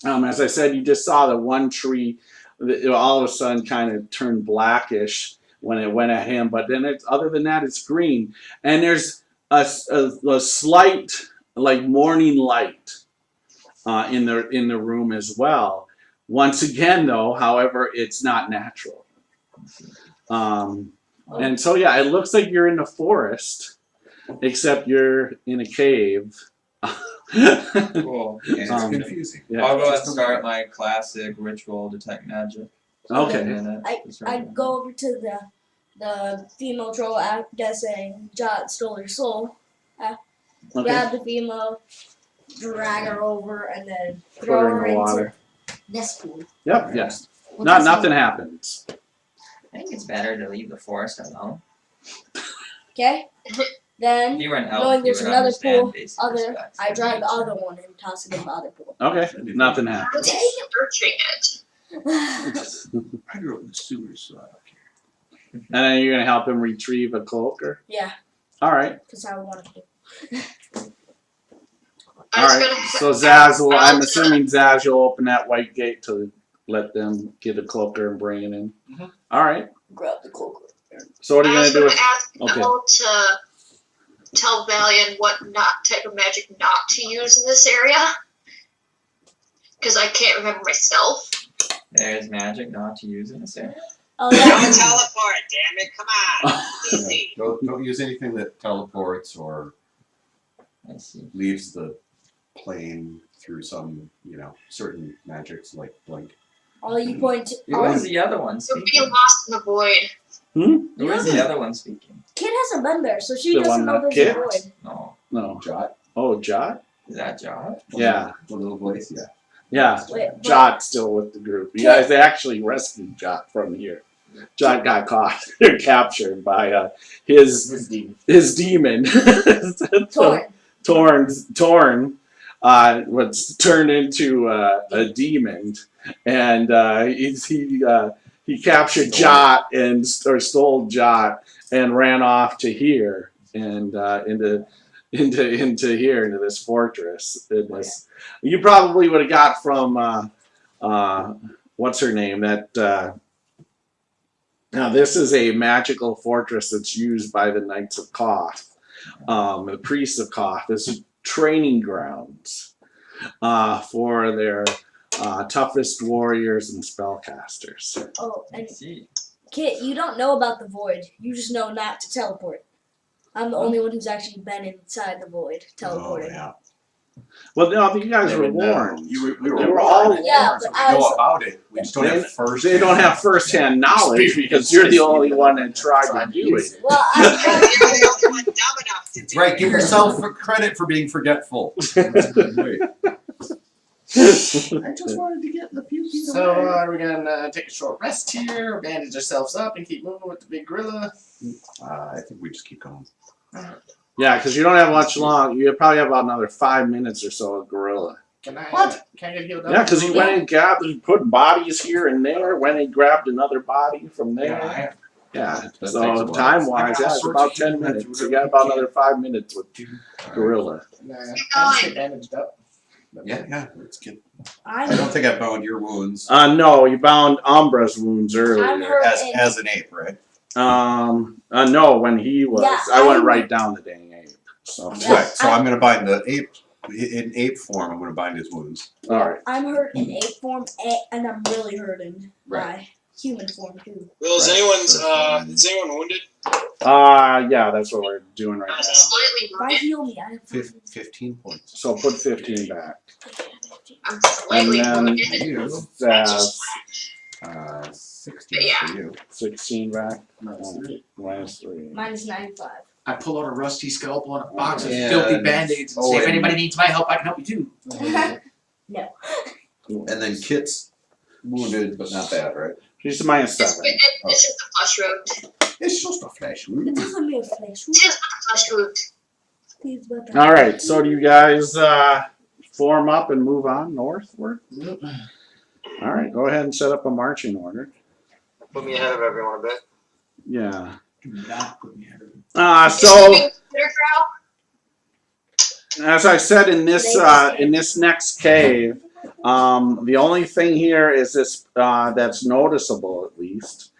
As I said, you just saw the one tree that all of a sudden kind of turned blackish when it went at him, but then other than that, it's green. And there's a slight like morning light in the room as well. Once again, though, however, it's not natural. And so yeah, it looks like you're in the forest, except you're in a cave. Cool. And it's Um, confusing. Yeah. I'll go ahead and start my classic ritual detect magic. Okay. I'd go over to the female troll guessing Jot stole her soul. Okay. Grab the female, drag her over, and then Put throw her her in the into water. this pool. Yep. Yes. What Not does nothing he- happens. I think it's better to leave the forest alone. Okay. If Then you were an elf, knowing you there's would another understand pool, basic respects I for drag the nature. other one and toss it in the other pool. Okay. Nothing happens. Searching it. I grew up in the sewers, so I don't care. And then you're gonna help him retrieve a cloak, or Yeah, all right. because I want to. I All was right. gonna So Zaz will. I'm assuming Zaz, you'll open that white gate to let them get a cloaker and bring it in. Mhm. All right. Grab the cloak. So what are I you was gonna do gonna with? ask Okay. Elle to tell Valian what type of magic not to use in this area. Because I can't remember myself. There's magic not to use in this area. Oh Don't yeah. teleport, damn it! Come on, easy. Don't use anything that teleports or I see. leaves the plane through some, certain magics like blink. All you point to. Who is the other one You'll be speaking? lost in the void. Who is the other one speaking? Kid hasn't been there, so she The doesn't one know that there's kid? a void. No. No. Jot? Oh, Jot. Is that Jot? Yeah. The little voice, yeah. Yeah. Wait, but- Jot's still with the group. You Kid- guys actually rescued Jot from here. Jot got caught or captured by his demon. Thorn. Torn was turned into a demon, and he captured Jot or stole Jot and ran off to here and into here into this fortress. You probably would have got from what's her name that. Now this is a magical fortress that's used by the Knights of Koth. The priests of Koth. This is training grounds for their toughest warriors and spellcasters. Oh, I and see. Kit, you don't know about the void. You just know not to teleport. I'm the only one who's actually been inside the void teleporting. Oh, yeah. Well, no, you guys were And, warned. we were They were all warned. Yeah, but We I know was. about it. We just don't have first. They don't have first-hand knowledge because you're the only one that tried to do it. Well, You're the only one dumb enough to do Right, it. give yourself credit for being forgetful. That's a good way. I just wanted to get the puke. So are we gonna take a short rest here, bandage ourselves up, and keep moving with the big gorilla? I think we just keep going. Yeah, because you don't have much long. You probably have about another 5 minutes or so of gorilla. Can I? What? Can I get healed up? Yeah, because he went and gathered, put bodies here and there. Went and grabbed another body from there. Yeah. That takes a So while. time-wise, yeah, it's about 10 minutes. You got about another 5 minutes with gorilla. Nah, I just get bandaged up. Yeah, let's get. I I'm don't think I bound your wounds No, you bound Umbra's wounds I'm earlier. hurt. as an ape, right? No, when he was, Yeah, I went I'm- right down the dang ape. So, Yeah. Right. So I'm going to bind the ape in ape form. I'm going to bind his wounds. all right. I'm hurt in ape form, and I'm really hurting by human form too. Will, is Right. is anyone wounded? Yeah, that's what we're doing right I was now. slightly Why wounded. heal me? I have 15 points. So put 15 back. I'm slightly And then wounded. You, That's 16 Yeah. for you. 16 back. Minus 3. Minus 3. -95. I pull out a rusty scalpel and a box of Yeah, filthy and- band-aids and oh, say, if and- anybody needs my help, I can help you too. And then Kit's wounded, but not bad, right? She's minus This 7. is the flesh wound. It's just a flesh It wound. doesn't make flesh. It is the flesh wound. Please, but All right, so do you guys form up and move on northward? All right, go ahead and set up a marching order. Put me ahead of everyone a bit. Yeah. Do not put me ahead of it. So Is it Twitter crowd? as I said in this next cave, the only thing here is this that's noticeable, at least,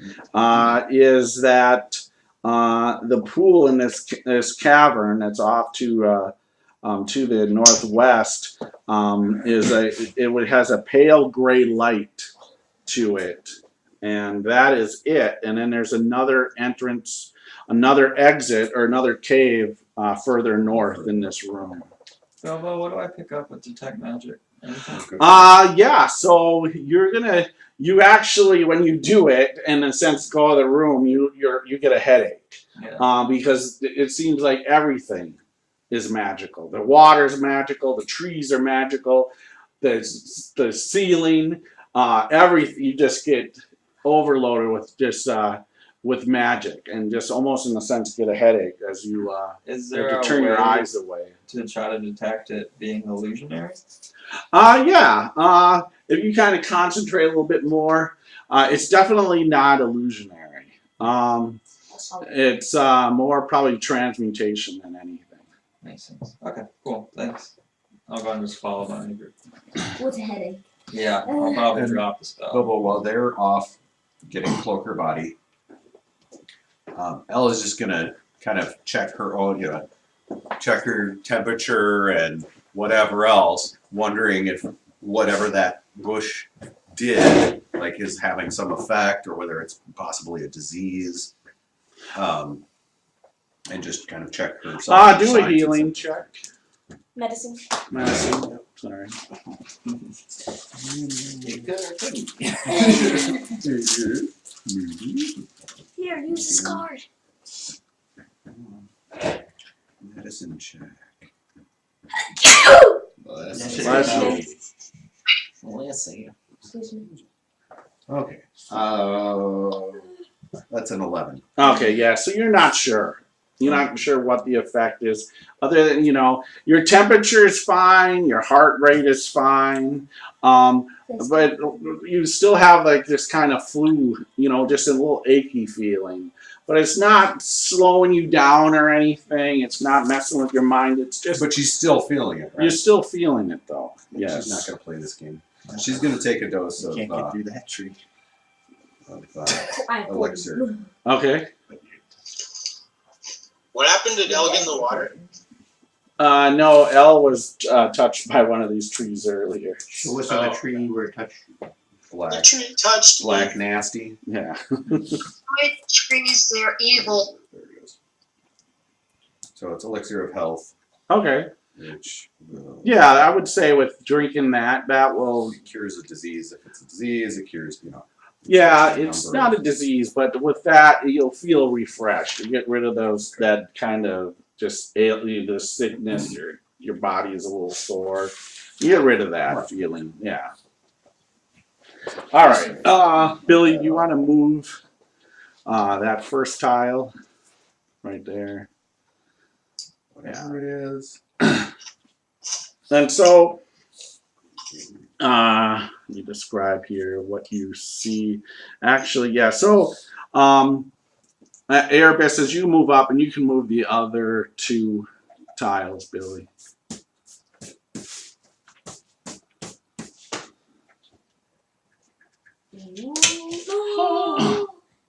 is that the pool in this cavern that's off to the northwest has a pale gray light to it and that is it. And then there's another entrance, another exit, or another cave further north in this room. Bilbo, what do I pick up with detect magic? Anything? Yeah. So you actually, when you do it, in a sense, go to the room, you get a headache. Yeah. Because it seems like everything is magical. The water's magical. The trees are magical. The ceiling, everything. You just get overloaded with just with magic, and just almost in a sense get a headache as you Is have there to turn a your way eyes away. to try to detect it being illusionary? Yeah. If you kind of concentrate a little bit more, it's definitely not illusionary. It's more probably transmutation than anything. Makes sense. Okay, cool. Thanks. I'll go and just follow my group. With a headache. Yeah, I'll probably And drop the spell. Bilbo, while they're off getting cloak her body, Elle is just gonna kind of check her own, check her temperature and whatever else, wondering if whatever that bush did, like, is having some effect, or whether it's possibly a disease. And just kind of check her. Do a healing check. Medicine. Medicine. Sorry. Here, use this card. Medicine check. Bless you. Excuse me. Okay. That's an 11. Okay, yeah. So you're not sure. You're not sure what the effect is, other than your temperature is fine, your heart rate is fine, but you still have like this kind of flu, just a little achy feeling. But it's not slowing you down or anything. It's not messing with your mind. It's just. But she's still feeling it, right? You're still feeling it, though. Yes. She's not going to play this game. She's going to take a dose of. Can't get through that tree. Elixir. Okay. What happened? Did Elle get in the water? No, Elle was touched by one of these trees earlier. So what's on the tree where it touched? The Black. tree touched me. Black nasty. Yeah. My trees, they're evil. There it goes. So it's elixir of health, Okay. which Yeah, I would say with drinking that will. cures a disease. If it's a disease, it cures, Yeah, it's not a disease, but with that, you'll feel refreshed. You get rid of that kind of just the sickness, your body is a little sore. You get rid of that feeling, yeah. All right, Billy, do you want to move that first tile right there? Whatever it is. And so, you describe here what you see. Actually, yeah. So, Erebus, as you move up, and you can move the other two tiles, Billy.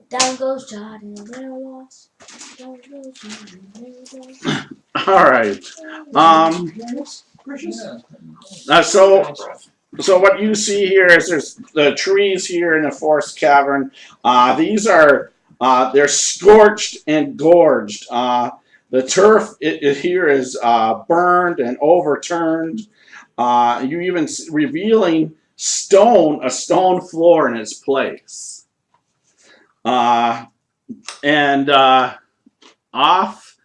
Down goes Jordan, never lost. Down goes Jordan, never lost. All right. So what you see here is there's the trees here in the forest cavern. These are they're scorched and gorged. The turf here is burned and overturned. You even revealing a stone floor in its place. And off.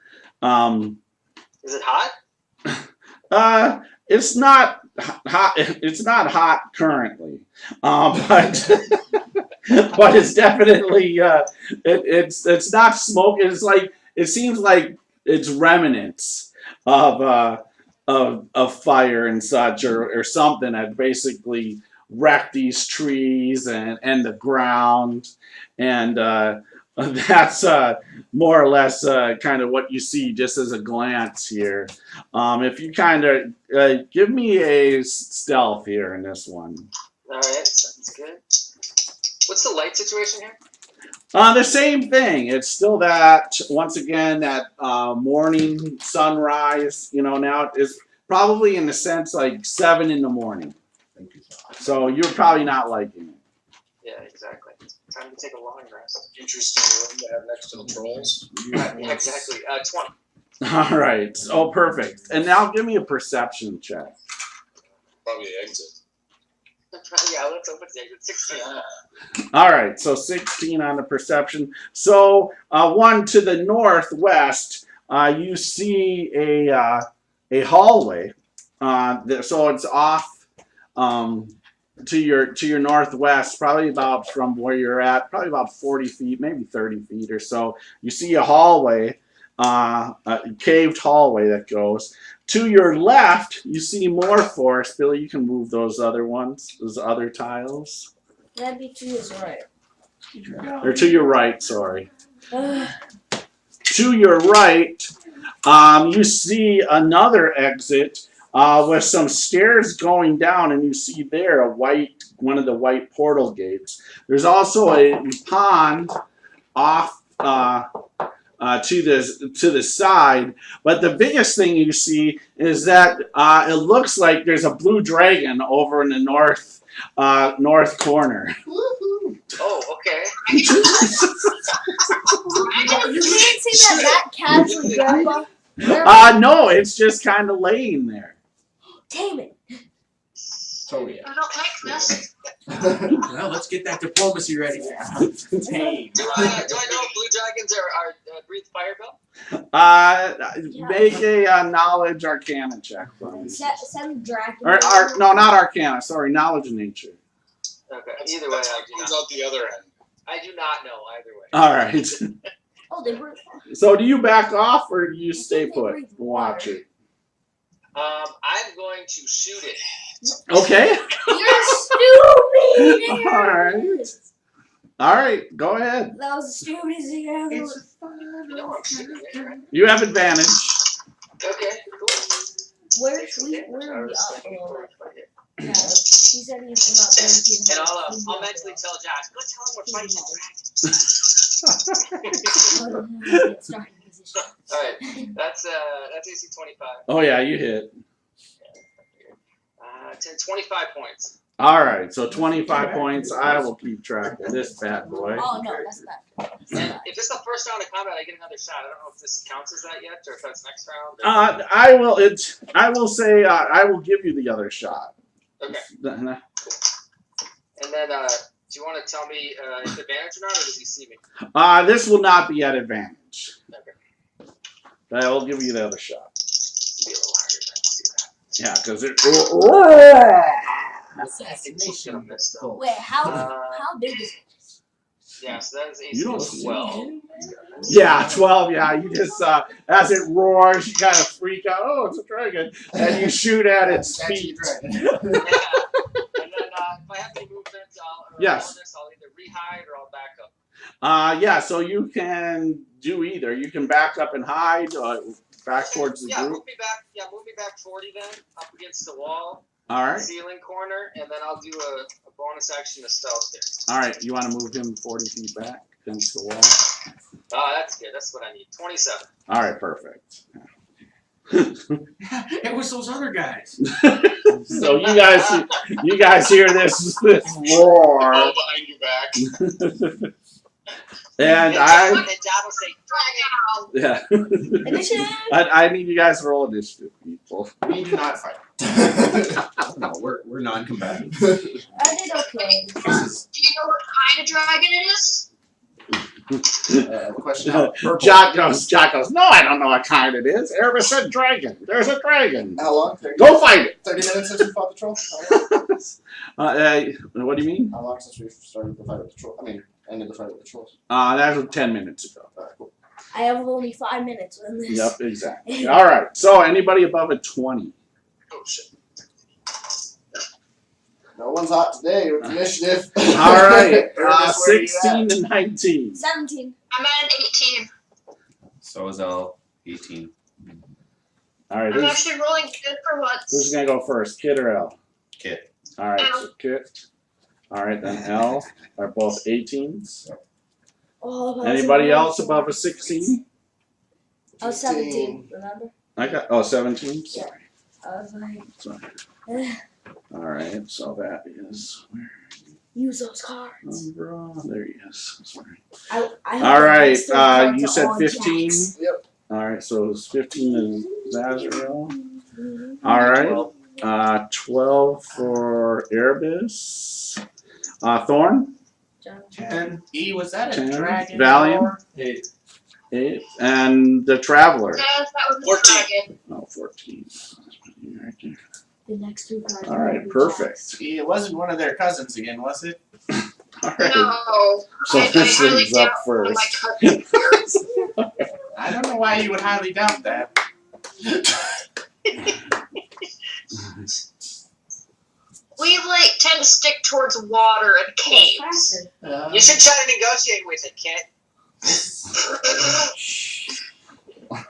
Is it hot? It's not hot. It's not hot currently, but but it's definitely it's not smoke. It's like it seems like it's remnants of fire and such or something that basically wrecked these trees and the ground, and that's more or less kind of what you see just as a glance here. If you kind of give me a stealth here in this one. All right, sounds good. What's the light situation here? The same thing. It's still that, once again, that morning sunrise. Now it is probably in a sense like 7 in the morning. So you're probably not liking it. Yeah, exactly. Time to take a long rest. Interesting room to have next to the trolls. Yeah, exactly. 20. All right. Oh, perfect. And now give me a perception check. Probably the exit. Yeah, let's open the exit. 16. All right. So 16 on the perception. So one to the northwest, you see a hallway. So it's off to your northwest, probably about from where you're at, probably about 40 feet, maybe 30 feet or so. You see a hallway, a caved hallway that goes. To your left, you see more forest. Billy, you can move those other ones, those other tiles. That'd be to his right. Or to your right, sorry. Ugh. To your right, you see another exit with some stairs going down, and you see there one of the white portal gates. There's also a pond off to the side, but the biggest thing you see is that it looks like there's a blue dragon over in the north corner. Oh, okay. You can't see that casually, Grandpa. No, it's just kind of laying there. Damn it. So yeah. I don't like this. Well, let's get that diplomacy ready. Do I know if blue dragons are breathe fire, Bill? Make a knowledge arcana check for me. Send dragon. No, not arcana. Sorry, knowledge of nature. Okay. Either way, I do Comes not. out the other end. I do not know either way. All right. Oh, they were. So do you back off or do you stay put? Watch it. I'm going to shoot it. Okay. You're stupid. All right. All right. Go ahead. That was the stupidest thing ever. You know I'm shooting it, right? You have advantage. Okay, cool. Where we up? Yeah, he said he's not thinking. And I'll mentally tell Josh, go tell him we're fighting the Starting position. Alright, that's AC 25. Oh yeah, you hit. 25 points. All right. So 25 points. I will keep track of this bad boy. Oh no, that's bad. And if it's the first round of combat, I get another shot. I don't know if this counts as that yet, or if that's next round. I will say I will give you the other shot. Okay. And then, do you want to tell me if advantage or not, or does he see me? This will not be at advantage. Okay. But I will give you the other shot. Be a little harder than to do that. Yeah, because it. Assassination. Wait, how big is it? Yeah, so that is AC You don't see 12. Yeah, 12. Yeah, you just as it roars, you kind of freak out. Oh, it's a dragon, and you shoot at its feet. Yeah. And then if I have any movement, Yes. I'll either rehide or I'll back up. Yeah, so you can do either. You can back up and hide, back towards the Yeah, group. move me back. Yeah, move me back 40 then, up against the wall, All right. ceiling corner, and then I'll do a bonus action to stealth there. All right. You want to move him 40 feet back against the wall? Oh, that's good. That's what I need. 27. All right. Perfect. It was those other guys. So you guys hear this roar, All behind your back. and And I Dad will say, yeah. Initiative. I need you guys to roll initiative, people. We do not fight. No, we're non-combatant. I did okay. Do you know what kind of dragon it is? Question out. Jack goes, no, I don't know what kind it is. Erebus said dragon. There's a dragon. How long? 30 Go fight it. 30 minutes since we fought the troll? What do you mean? How long since we started the fight with the troll? I mean, ended the fight with the trolls. That was 10 minutes ago. Alright, cool. I have only 5 minutes on this. Yep, exactly. All right. So anybody above a 20? oh shit. No one's hot today with initiative. All right. Ernest, where are you 16 to 19. 17. I'm at an 18. So is Elle. 18. All right. I'm actually rolling good for once. Who's going to go first? Kit or Elle? Kit. All right. So Kit. All right. Then Elle are both 18s. Oh, Anybody else above a 16? I was 17, remember? 17? Sorry. I was like, Sorry. All right. So that is. use those cards. Umbra, there he is. Sorry. I All right, next to the cards you are said all 15? jacks. Yep. All right, so it's 15 is Zazrael. All right, 12 for Erebus. Thorn, 10. E, was that a 10. dragon? Valiant, Or? 8. And the Traveler. Yes, that was a 14. dragon. Oh, 14. Right there. The next 3 cards. All are right, gonna be perfect. E, it wasn't one of their cousins again, was it? All right. No. So I this highly thing's up doubt one of my first. cousins. I don't know why you would highly doubt that. We tend to stick towards water and caves. Faster. You should try to negotiate with it, Kit.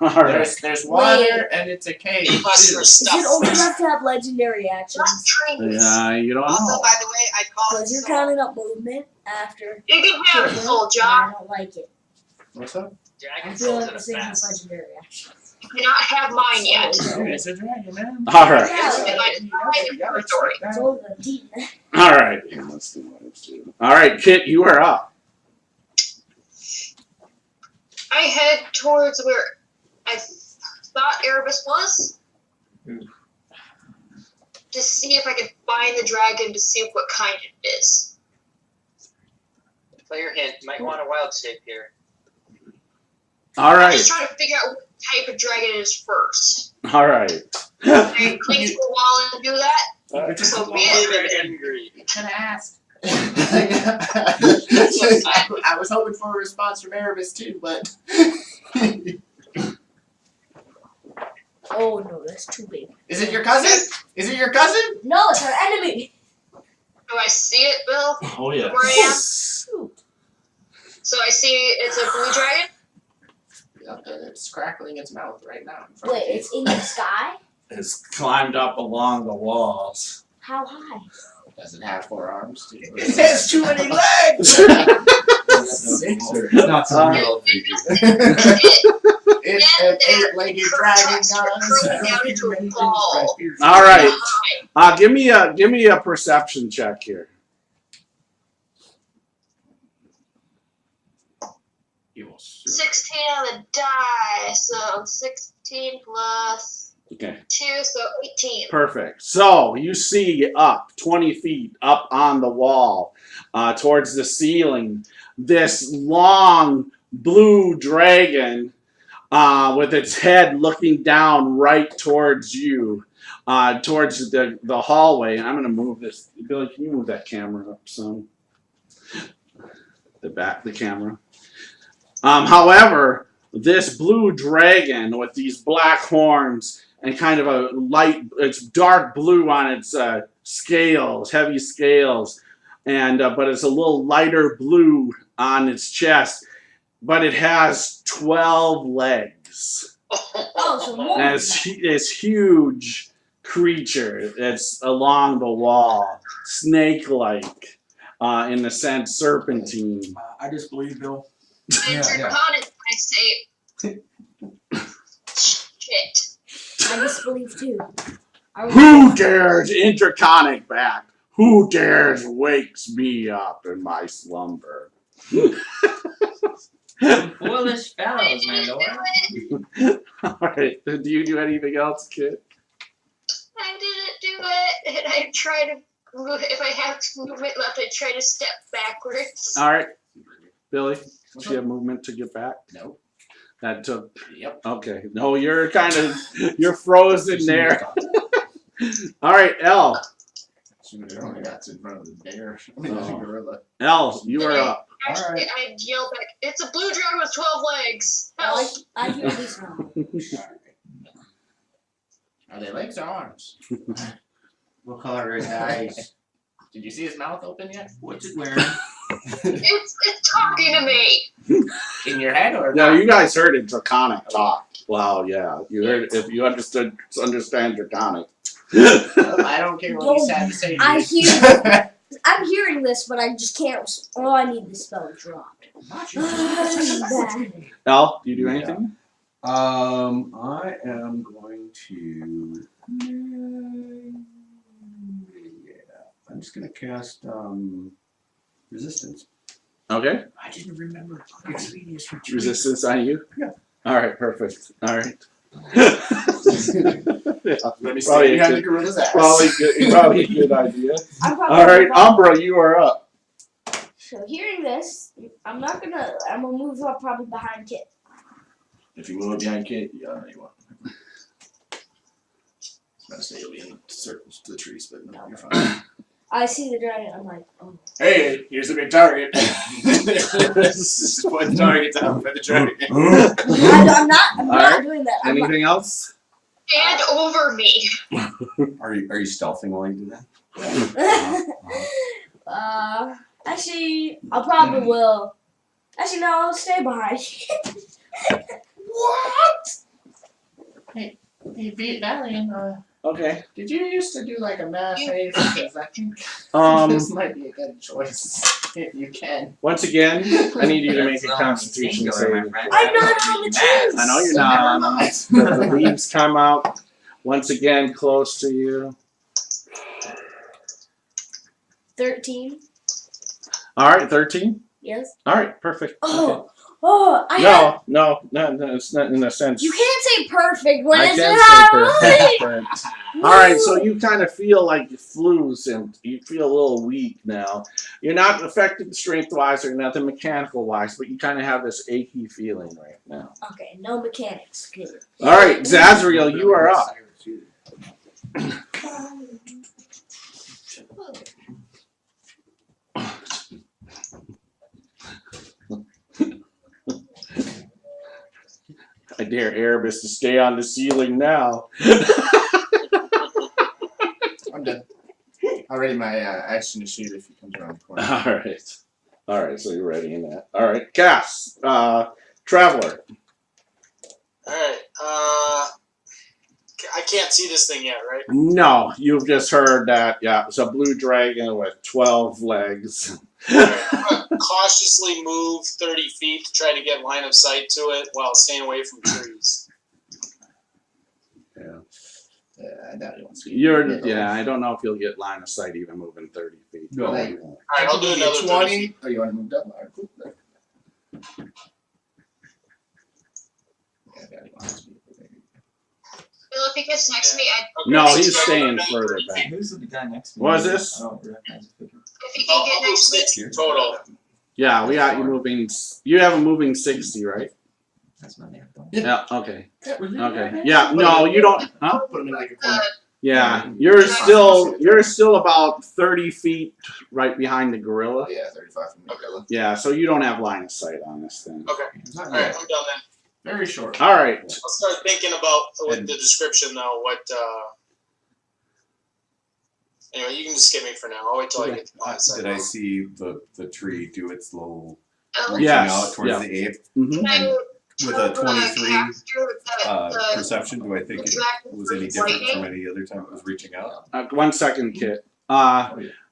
All right. There's water and it's a cave. Plus too. your Is stuff. it only enough to have legendary actions? Not trees. Yeah, you don't Also, know. by the way, I call it Because you're so. counting up movement after. You can have it full, and John. I don't like it. What's up? Dragon I Souls feel are like the the same as best. legendary actions. You do not have mine yet. Dude, it's a dragon, man. All right. It's only a demon. All right. Yeah, let's do. All right, Kit, you are up. I head towards where I thought Erebus was. To see if I could find the dragon to see what kind it is. Player hint. You might want a wild shape here. All I'm right. just trying to figure out what type of dragon it is first. All right. I cling to the wall and do that. So be it. Angry. You could have asked. I was hoping for a response from Erebus too, but Oh no, that's too big. is it your cousin? Is it your cousin? No, it's our enemy. Do I see it, Bill? Oh yeah. Where I am? Shoot. So I see it's a blue dragon. Yep, and it's crackling its mouth right now. In front Wait, of you. it's in the sky? It's climbed up along the walls. How high? Does it have 4 arms? Too? It has too many legs! It's not some real figure. It's an 8-legged dragon, Curling down into a ball. All right. Give me a perception check here. You will shoot. 16 on the die, so 16 plus Okay. 2, so 18. Perfect. So you see up 20 feet up on the wall, towards the ceiling, this long blue dragon with its head looking down right towards you, towards the hallway. And I'm going to move this. Billy, can you move that camera up some? The camera. However, this blue dragon with these black horns and kind of a light, it's dark blue on its scales, heavy scales, and but it's a little lighter blue on its chest, but it has 12 legs. Oh, so more. And it's this huge creature that's along the wall, snake-like, in the sense serpentine. I just believe Bill. And draconic, I say. Shit. I disbelieve too. Who dares Intraconic back? Who dares wakes me up in my slumber? Foolish fellows, my lord. Alright, do you do anything else, kid? I didn't do it, and I try to move. If I have movement left, I try to step backwards. Alright, Billy, do you have movement to get back? No. That took. Yep. Okay. No, you're you're frozen there. Alright, Elle. That's in front of the bear. Oh. Gorilla. Elle, you are up. Actually, I yell back. It's a blue dragon with 12 legs. Help! I hear this now. Are they legs or arms? What color are his eyes? Did you see his mouth open yet? What's it wearing? It's talking to me. In your head or No, not? you guys heard it, Draconic talk. Wow, yeah. You heard it. If you understand Draconic. Well, I don't care what you had to say. I hear. I'm hearing this, but I just can't. Oh, I need the spell dropped. Elle, do you do anything? I am going to. Yeah, I'm just gonna cast Resistance. Okay. I didn't remember expedious retreat. Resistance on you? Yeah. All right, perfect. All right. Let me stay behind the gorilla's ass. Probably a good idea. I'm probably All right, Umbra, you are up. So hearing this, I'm gonna move up probably behind Kit. If you move behind Kit, yeah, you want. I was about to say you'll be in the circles to the trees, but no, you're fine. I see the dragon. I'm like, oh. Hey, here's a big target. Just point the target down by the dragon. I'm not Alright. doing that. Anything else? Stand over me. Are you stealthing while you do that? Actually, I probably will. Actually, no, I'll stay behind. What? Hey, Valiant, Okay. did you used to do like a mass haste? Because I think this might be a good choice if you can. Once again, I need you to make a That's Constitution my save. friend. I'm not on the trees. I know you're not. The leaves come out once again close to you. 13. All right, 13. Yes. All right, perfect. Oh, Okay. No, it's not in a sense. You can't say perfect when I it's can not say perfect. All right, so you kind of feel like you flus and you feel a little weak now. You're not affected strength-wise or nothing mechanical-wise, but you kind of have this achy feeling right now. Okay, no mechanics. Good. All right, Zazriel, you are up. I dare Erebus to stay on the ceiling now. I'm done. I'm ready my action to shoot if he comes around the corner. All right, so you're ready in that. All right, Cass, Traveler. Alright, I can't see this thing yet, right? No, you've just heard that, yeah, it's a blue dragon with 12 legs. Alright, I'm gonna cautiously move 30 feet to try to get line of sight to it while staying away from trees. Yeah. I doubt he wants to. I don't know if you'll get line of sight even moving 30 feet. No, Like, you won't. Alright, I'll do another 20. Oh, you want to move up? Alright, cool. Yeah, he wants to be. Bill, if he gets next to me, No, he's staying further back. Who's the guy next to me? What is this? I don't recognize the figure. if he can get next to me, 60 total. Yeah, we got you moving. You have a moving 60, right? That's my name. Yeah, okay. Yeah, Okay. Yeah, no, you don't. Huh? Put him in like a corner. Yeah, you're still about 30 feet right behind the gorilla. Yeah, 35 from the gorilla. Yeah, so you don't have line of sight on this thing. Okay. Not Alright, yet. I'm done then. Very short. All right. I'll start thinking about with the description though, what anyway, you can just skip me for now. I'll wait till I get to the line of sight. Did I see the tree do its little Elle, reaching Yes, out towards yeah. the ape Mm-hmm. can I with tell a the 23 caster that perception? Do I think it was any different from any other time it was reaching out? 1 second, Kit.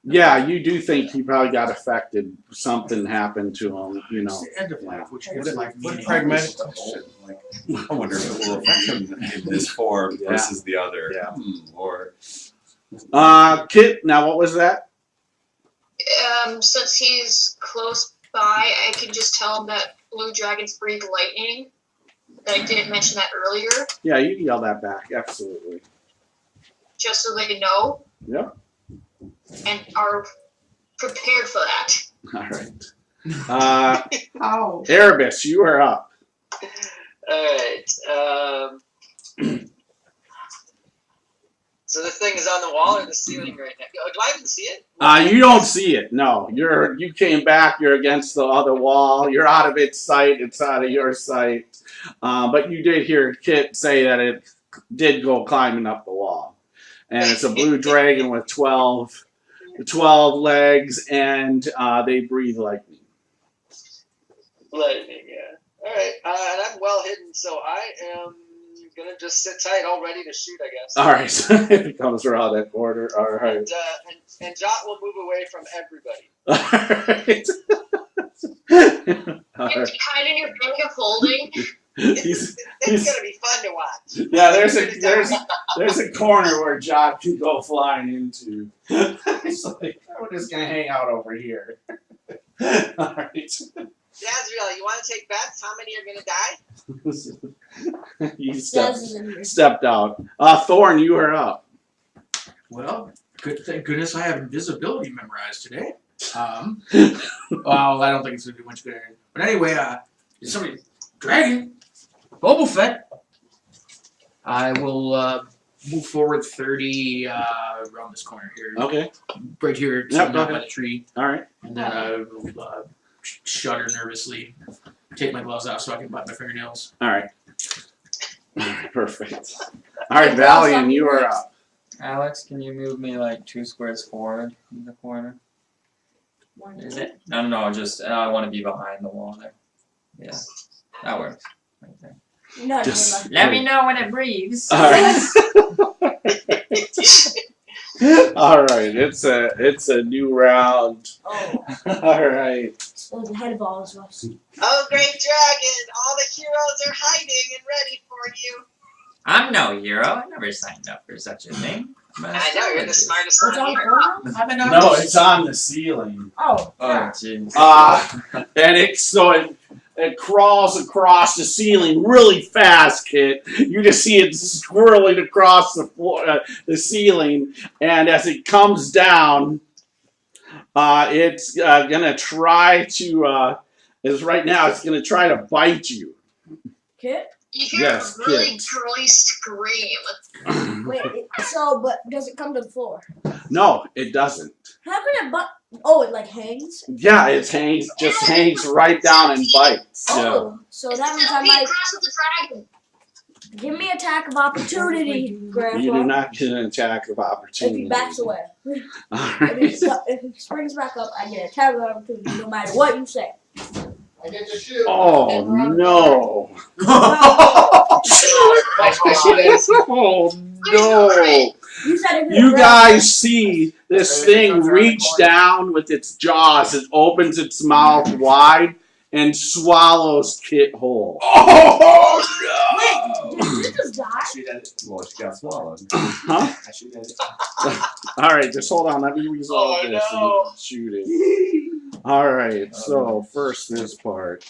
Yeah, you do think he probably got affected. Something happened to him, you know. It's the end of life, which gives What life a meaning. pragmatic question. Like, I wonder if it will affect him in this form versus the other. Yeah. Or Kit, now what was that? since he's close by, I can just tell him that blue dragons breathe lightning. That I didn't mention that earlier, Yeah, you can yell that back. Absolutely. just so they know Yep. and are prepared for that. All right. Erebus, you are up. Alright, so the thing is on the wall or the ceiling right now? Do I even see it? You don't see it. No, you came back. You're against the other wall. You're out of its sight. It's out of your sight. But you did hear Kit say that it did go climbing up the wall, and it's a blue dragon with 12 legs, and they breathe lightning. Lightning, yeah. Alright, and I'm well hidden, so I am gonna just sit tight, all ready to shoot, I guess. All right, so it comes around that corner. All right. And Jot will move away from everybody. All right. Hide in your bag of holding. He's, It's gonna be fun to watch. yeah, there's a corner where John can go flying into. It's like, we're just gonna hang out over here. Alright. Jazriel, you want to take bets? How many are gonna die? You Jazz is in here. stepped out. Thorn, you are up. Well, thank goodness I have invisibility memorized today. Well, I don't think it's gonna do much good. But anyway, is somebody dragon? Boba Fett. I will move forward 30 around this corner here. Okay. Right here, Yep, sitting go down by ahead. the tree. Alright. And then I will shudder nervously, take my gloves off so I can bite my fingernails. Alright. Perfect. Alright, Valiant, you are up. Alex, can you move me like 2 squares forward in the corner? Is it? No, just I want to be behind the wall there. Yeah, that works. Right there. No, Just- Let me know when it breathes. Alright. Alright, it's a new round. Oh, Alright. so the head of all of us. Oh, great dragon! All the heroes are hiding and ready for you. I'm no hero. I never signed up for such a thing. I know, you're the smartest What's one on here. the corner? No, it's on the ceiling. Oh, Oh, yeah. jeez. And it crawls across the ceiling really fast, Kit. You just see it swirling across the floor, the ceiling, and as it comes down, it's gonna try to. Is right now it's gonna try to bite you. Kit? You hear Yes, a really kids. girly scream. Wait, but does it come to the floor? No, it doesn't. How can it oh, it like hangs? Yeah, it hangs right down and bites. Yeah. Oh, so that means I Be might cross with the dragon. give me attack of opportunity, Grandpa. You do not get an attack of If opportunity. he backs away. Alright. If he springs back up, I get attack of opportunity no matter what you say. I get to shoot. Oh no! Oh no! You said if You guys see this thing reach down with its jaws. It opens its mouth wide and swallows Kit whole. Wait, did you just die? She did it. Well, she got swallowed. Huh? She did it. All right, just hold on. Let me resolve Oh, this no. and shoot it. All right. So first this part.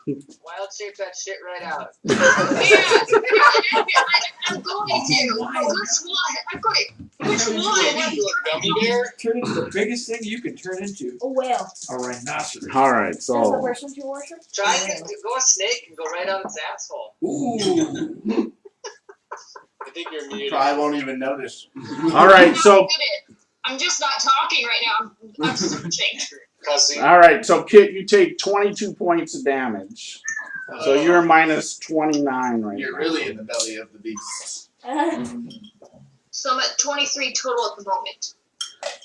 Wild shape that shit right out. Yeah, I'm going to. Which one? I'm going. Which one? You a gummy bear? Turn into the biggest thing you can turn into. A whale. A rhinoceros. All right. That's the So person you worship? Try and go a snake and go right out its asshole. Ooh. I think you're muted. Probably won't even notice. all right. So I'm just not talking right now. I'm searching. Cussing. all right. So Kit, you take 22 points of damage. So you're minus 29 right You're now. really in the belly of the beast. So I'm at 23 total at the moment.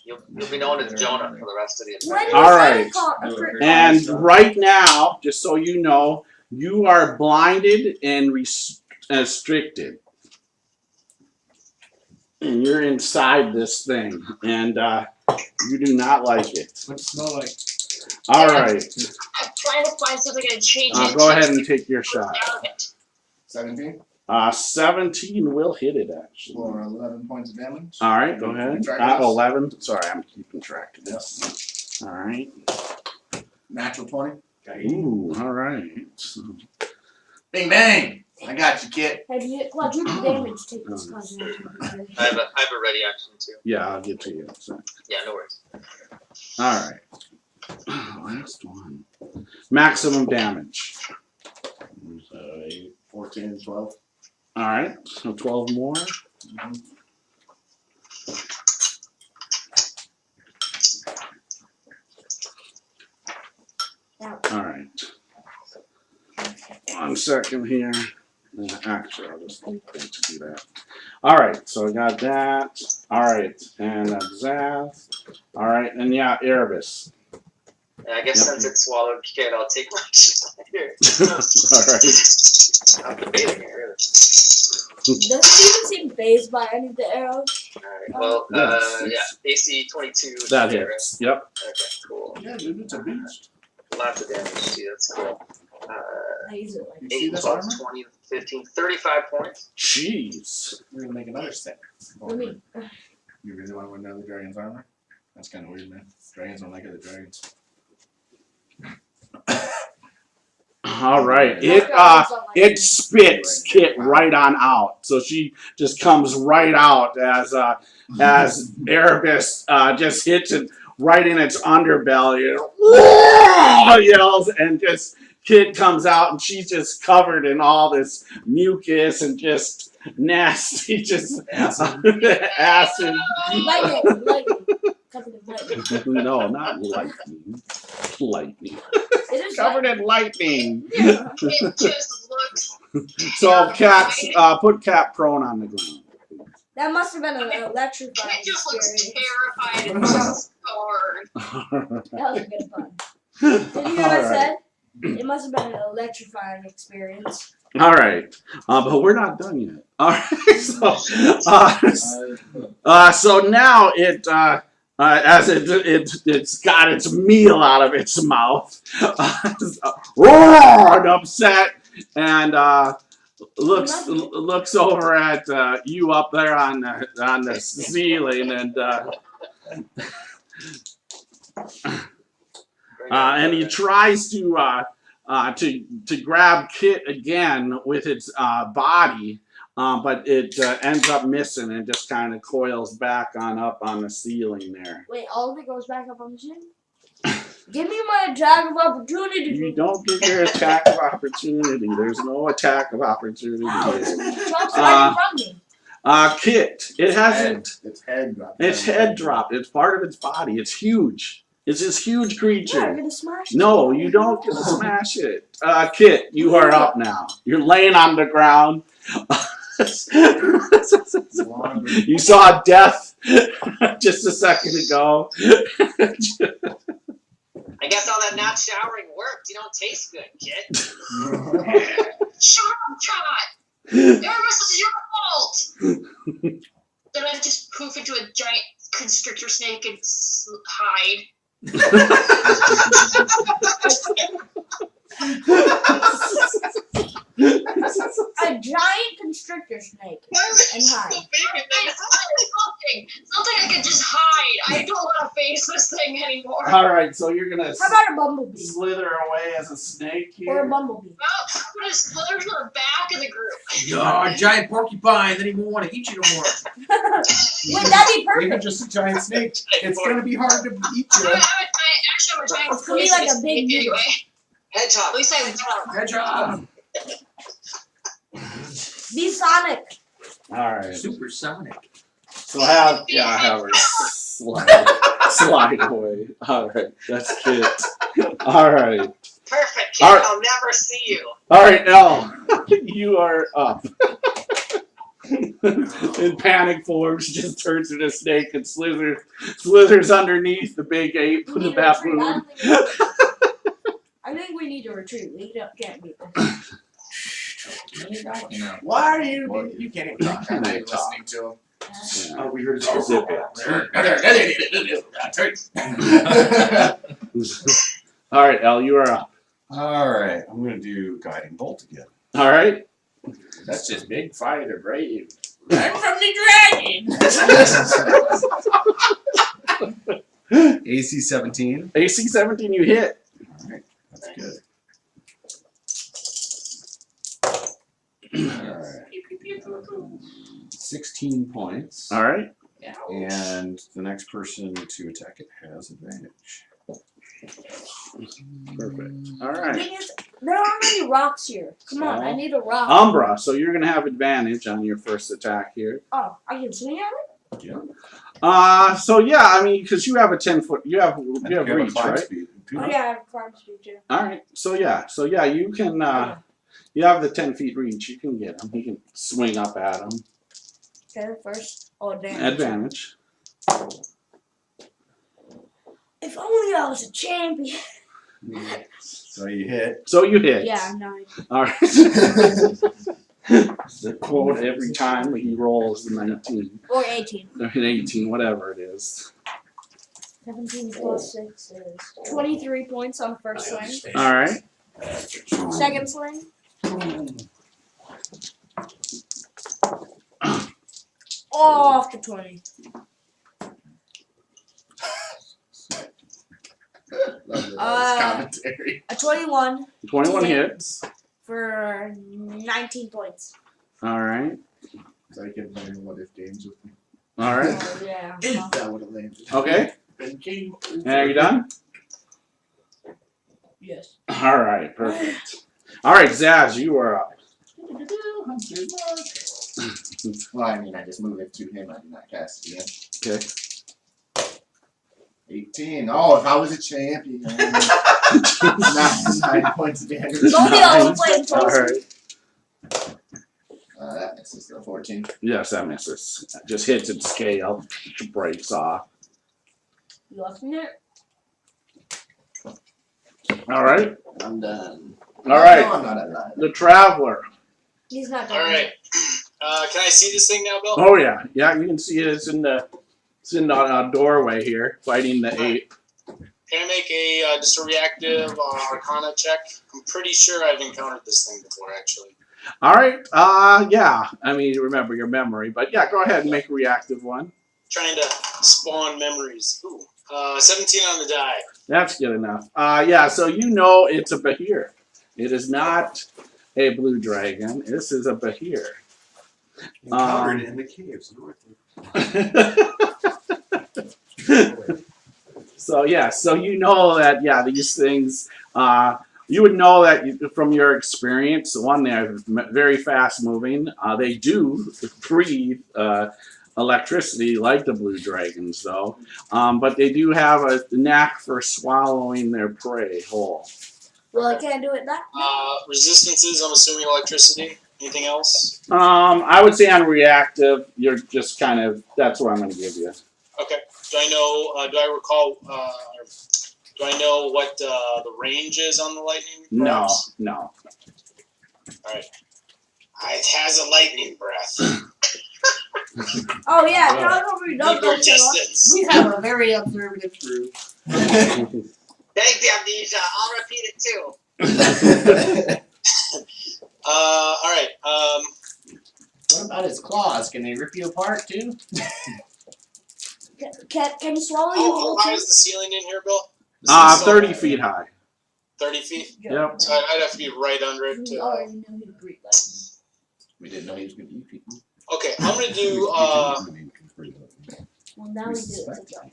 You'll be known as Jonah for the rest of the When adventure. was All that right. called? And right now, just so you know, you are blinded and restricted. And you're inside this thing, and you do not like it. What's it smell like? All right, I'm trying to find something to change it. go ahead and take your shot. Out of it. 17 17 will hit it, actually. for 11 points of damage. All right, go ahead. Track this. 11. Sorry, I'm keeping track of this. All right. Natural 20. Ooh, all right. Bing bang! I got you, kid. Have you quadruple damage take this concentration? I have a ready action too. Yeah, I'll get to you in a second. Yeah, no worries. All right. Last one. Maximum damage. So 8, 14, 12. All right, so 12 more. All right. 1 second here. Actually, I'll just think to do that. All right, so I got that. All right, and Zath. All right, and yeah, Erebus. Yeah, I guess Yep. since it swallowed Kid, I'll take my shot here. All right. I'm debating it, really. Doesn't even seem phased by any of the arrows. Alright, well, Yes, yeah, AC 22. That hit, hits. Yep. right? Okay, cool. Yeah, dude, it's a beast. Lots of damage, too, that's cool. I use it like You see 8, this 12, armor? 20, 15, 35 points. Jeez. We're gonna make another set. what do you mean? You really want to win another dragon's armor? That's kind of weird, man. Dragons don't like other dragons. All right. It spits Kit right on out. So she just comes right out as Erebus just hits it right in its underbelly. It yells, and just Kit comes out, and she's just covered in all this mucus and just nasty, just acid. Lightning. Covered in lightning. No, not lightning. Lightning. It is Covered in lightning. It just looked. So cats, put cat prone on the ground. That must have been an electrifying It just looks experience. terrified and scarred. That was a good fun. Did you know I All right. said? It must have been an electrifying experience. All right, but we're not done yet. All right, so now it as it's got its meal out of its mouth, roared upset, and looks over at you up there on the ceiling, and he tries to grab Kit again with its body, but it ends up missing and just kind of coils back up on the ceiling there. Wait, all of it goes back up on the ceiling? Give me my attack of opportunity. You don't get your attack of opportunity. There's no attack of opportunity here. Trump's right in front of me. Kit, it hasn't. Its head dropped. Its head dropped. It's part of its body. It's huge. It's this huge creature. Yeah, I'm gonna smash it. No, you don't get to smash it. Kit, you are up now. You're laying on the ground. You saw death just a second ago. I guess all that not showering worked. You don't taste good, Kit. Shut up, Todd! This is your fault! Then I just poof into a giant constrictor snake and hide. A giant constrictor snake and hide. Something I could just hide. I don't want to face this thing anymore. All right, so you're gonna How about a bumblebee? slither away as a snake Or a here. bumblebee? Well, I'm gonna slither to the back of the group. You're a giant porcupine, then he won't want to eat you no more. Wait, that'd be Even perfect. just a giant snake. It's gonna be hard to eat you. I'm a giant It's gonna be like a big snake anyway. Hedgehog. At least I was Good job. Be Sonic. All right. Supersonic. So have her slide away. All right, that's it. All right, Perfect, Kit. All right. I'll never see you. all right, Elle, you are up. In panic forms, just turns into a snake and slithers underneath the big ape with the baboon. I think we need to retreat. We can't beat this. Why are you? You can't even talk. I'm not even listening to him. Oh, we heard zip All right, Elle, you are up. All right, I'm gonna do guiding bolt again. All right. That's just big fighter, brave. I'm from the dragon. AC 17. AC 17, you hit. All right, that's good. All right. 16 points. All right. And the next person to attack it has advantage. Perfect. All right. Thing is, there aren't any rocks here. Come on, I need a rock. Umbra, so you're gonna have advantage on your first attack here. Oh, I can swing at it? Yeah. So yeah, I mean, because you have a 10-foot, you have reach, climb right? speed. Oh yeah, I have climb speed too. All right. So yeah, you can. You have the 10 feet reach. You can get him. You can swing up at him. Okay, first. Oh, damn. Advantage. If only I was a champion. So you hit. So you hit. Yeah, 9. All right. The quote every time he rolls the 19 Or 18. or an 18, whatever it is. 17 plus 6 is 23 points on first swing. All right. Second swing. Off the 20. Love the commentary. A 21 21 hits. for 19 points. All right. So I can learn what if games with me. All right. Oh, yeah. If that would have landed. Okay. Then game over. And are you done? Yes. All right. Perfect. All right, Zaz, you are up. Hunter's Mark. Well, I mean, I just moved it to him. I did not cast it again. Okay. 18. Oh, if I was a champion. 9 points of damage. Don't be all the flame All toast. right. That misses the 14. Yes, that misses. Just hits its scale. Breaks off. You left in there? All right. I'm done. All right. No, I'm not alive. The Traveler. He's not All done. right. Can I see this thing now, Bill? Oh yeah, yeah. You can see it. It's in the doorway here, fighting the ape. Can I make a just a reactive Arcana check? I'm pretty sure I've encountered this thing before, actually. All right. Yeah. I mean, remember your memory, but yeah, go ahead and make a reactive one. Trying to spawn memories. Ooh. 17 on the die. That's good enough. Yeah. So you know it's a Behir. It is not a blue dragon. This is a Behir. Encountered it in the caves north of. So yeah, so you know that these things. You would know that from your experience. One, they're very fast moving. They do breathe electricity like the blue dragons, though. But they do have a knack for swallowing their prey whole. Well, I can't do it that. Resistances, I'm assuming electricity. Anything else? I would say on reactive, you're just kind of. That's what I'm going to give you. Okay. Do I know? Do I recall? Do I know what the range is on the lightning? No, perhaps? no. All right. It has a lightning breath. Oh yeah, don't go distance. We have a very observative group. Thank you, Amnesia. I'll repeat it too. All right. What about his claws? Can they rip you apart too? Can you swallow How you? high is the ceiling in here, Bill? 30 feet high. 30 feet? Yep. So I'd have to be right under it. We already knew he'd breathe lightning. We didn't know he was going to eat people. Okay, I'm going to do... Well, now we do it together.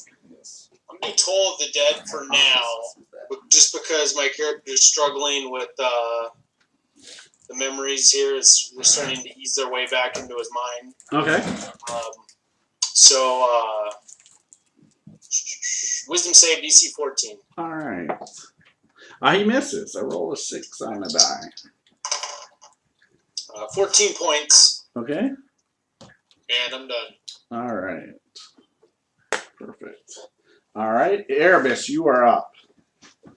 I'm going to Toll of the Dead for now, just because my character's struggling with the memories here. We're starting to ease their way back into his mind. Okay. So, Wisdom save DC 14. All right. He misses. I roll a 6 on the die. 14 points, Okay. and I'm done. All right. Perfect. All right, Erebus, you are up. All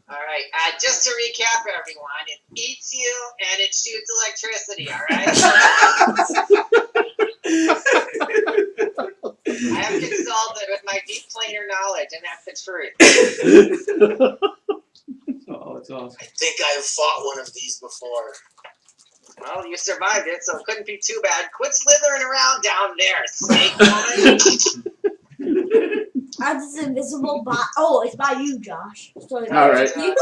right. Just to recap, everyone, it eats you and it shoots electricity. All right. I have consulted with my deep planar knowledge, and that's the truth. Oh, that's awesome. I think I've fought one of these before. Well, you survived it, so it couldn't be too bad. Quit slithering around down there, snake woman. That's this invisible bot. Oh, it's by you, Josh. So All right. So I think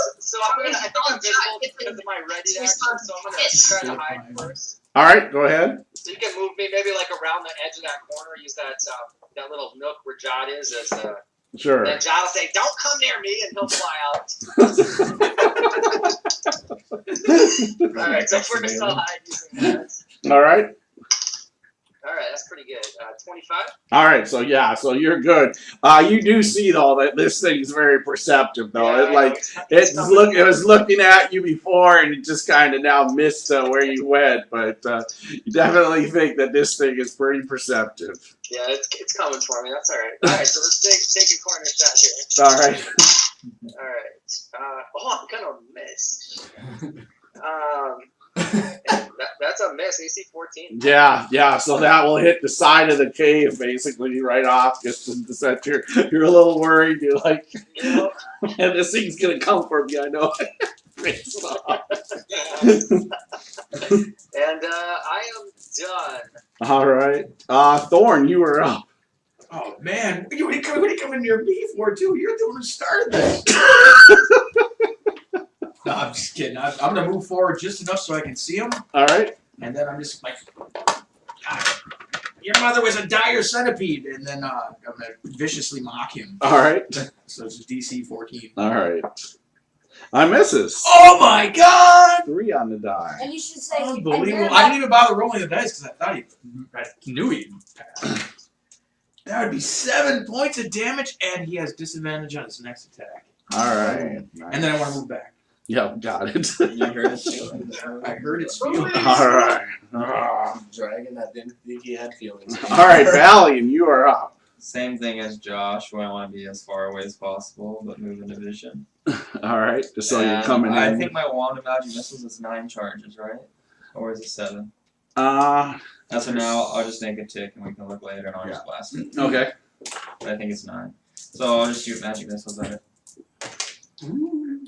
I'm visible because of my ready action, so I'm going to try to hide first. All right, go ahead. So you can move me maybe like around the edge of that corner, use that that little nook where Jot is as Sure. then Jot will say, "Don't come near me," and he'll fly out. Alright, so first I'll hide using that. All right. Alright, that's pretty good. 25? All right, so yeah, so you're good. You do see though that this thing's very perceptive though. Yeah, It was looking at you before, and it just kind of now missed where you went. But you definitely think that this thing is pretty perceptive. Yeah, it's coming for me. That's alright. Alright, so let's take a corner shot here. All right. Alright. I'm gonna miss. That's a miss. AC 14. Yeah. So that will hit the side of the cave, basically, right off. Just to set you're a little worried. You're like, You know, and this thing's gonna come for me. I know. and I am done. All right. Thorn, you were up. Oh man, what are you coming near me for too? You're the one who started this. No, I'm just kidding. I'm gonna move forward just enough so I can see him, All right. and then I'm just like, "Ah, your mother was a dire centipede," and then I'm gonna viciously mock him. All right. So it's DC 14. All right. I misses. Oh my god! 3 on the die. And you should say. and Unbelievable. you're I didn't even bother rolling the dice because I knew he'd pass. That would be 7 points of damage, and he has disadvantage on his next attack. All right. And then I want to move back. Yep, got it. You heard its feelings. I heard its feelings. All right. Ah. Dragon that didn't think he had feelings. All right, Valiant, you are up. Same thing as Josh, where I want to be as far away as possible, but move in division. All right, just so you're And coming in. I think my wand of magic missiles is 9 charges, right? Or is it 7? That's for now. I'll just make a tick, and we can look later, and I'll just blast it. Okay. But I think it's 9. So I'll just shoot magic missiles at it.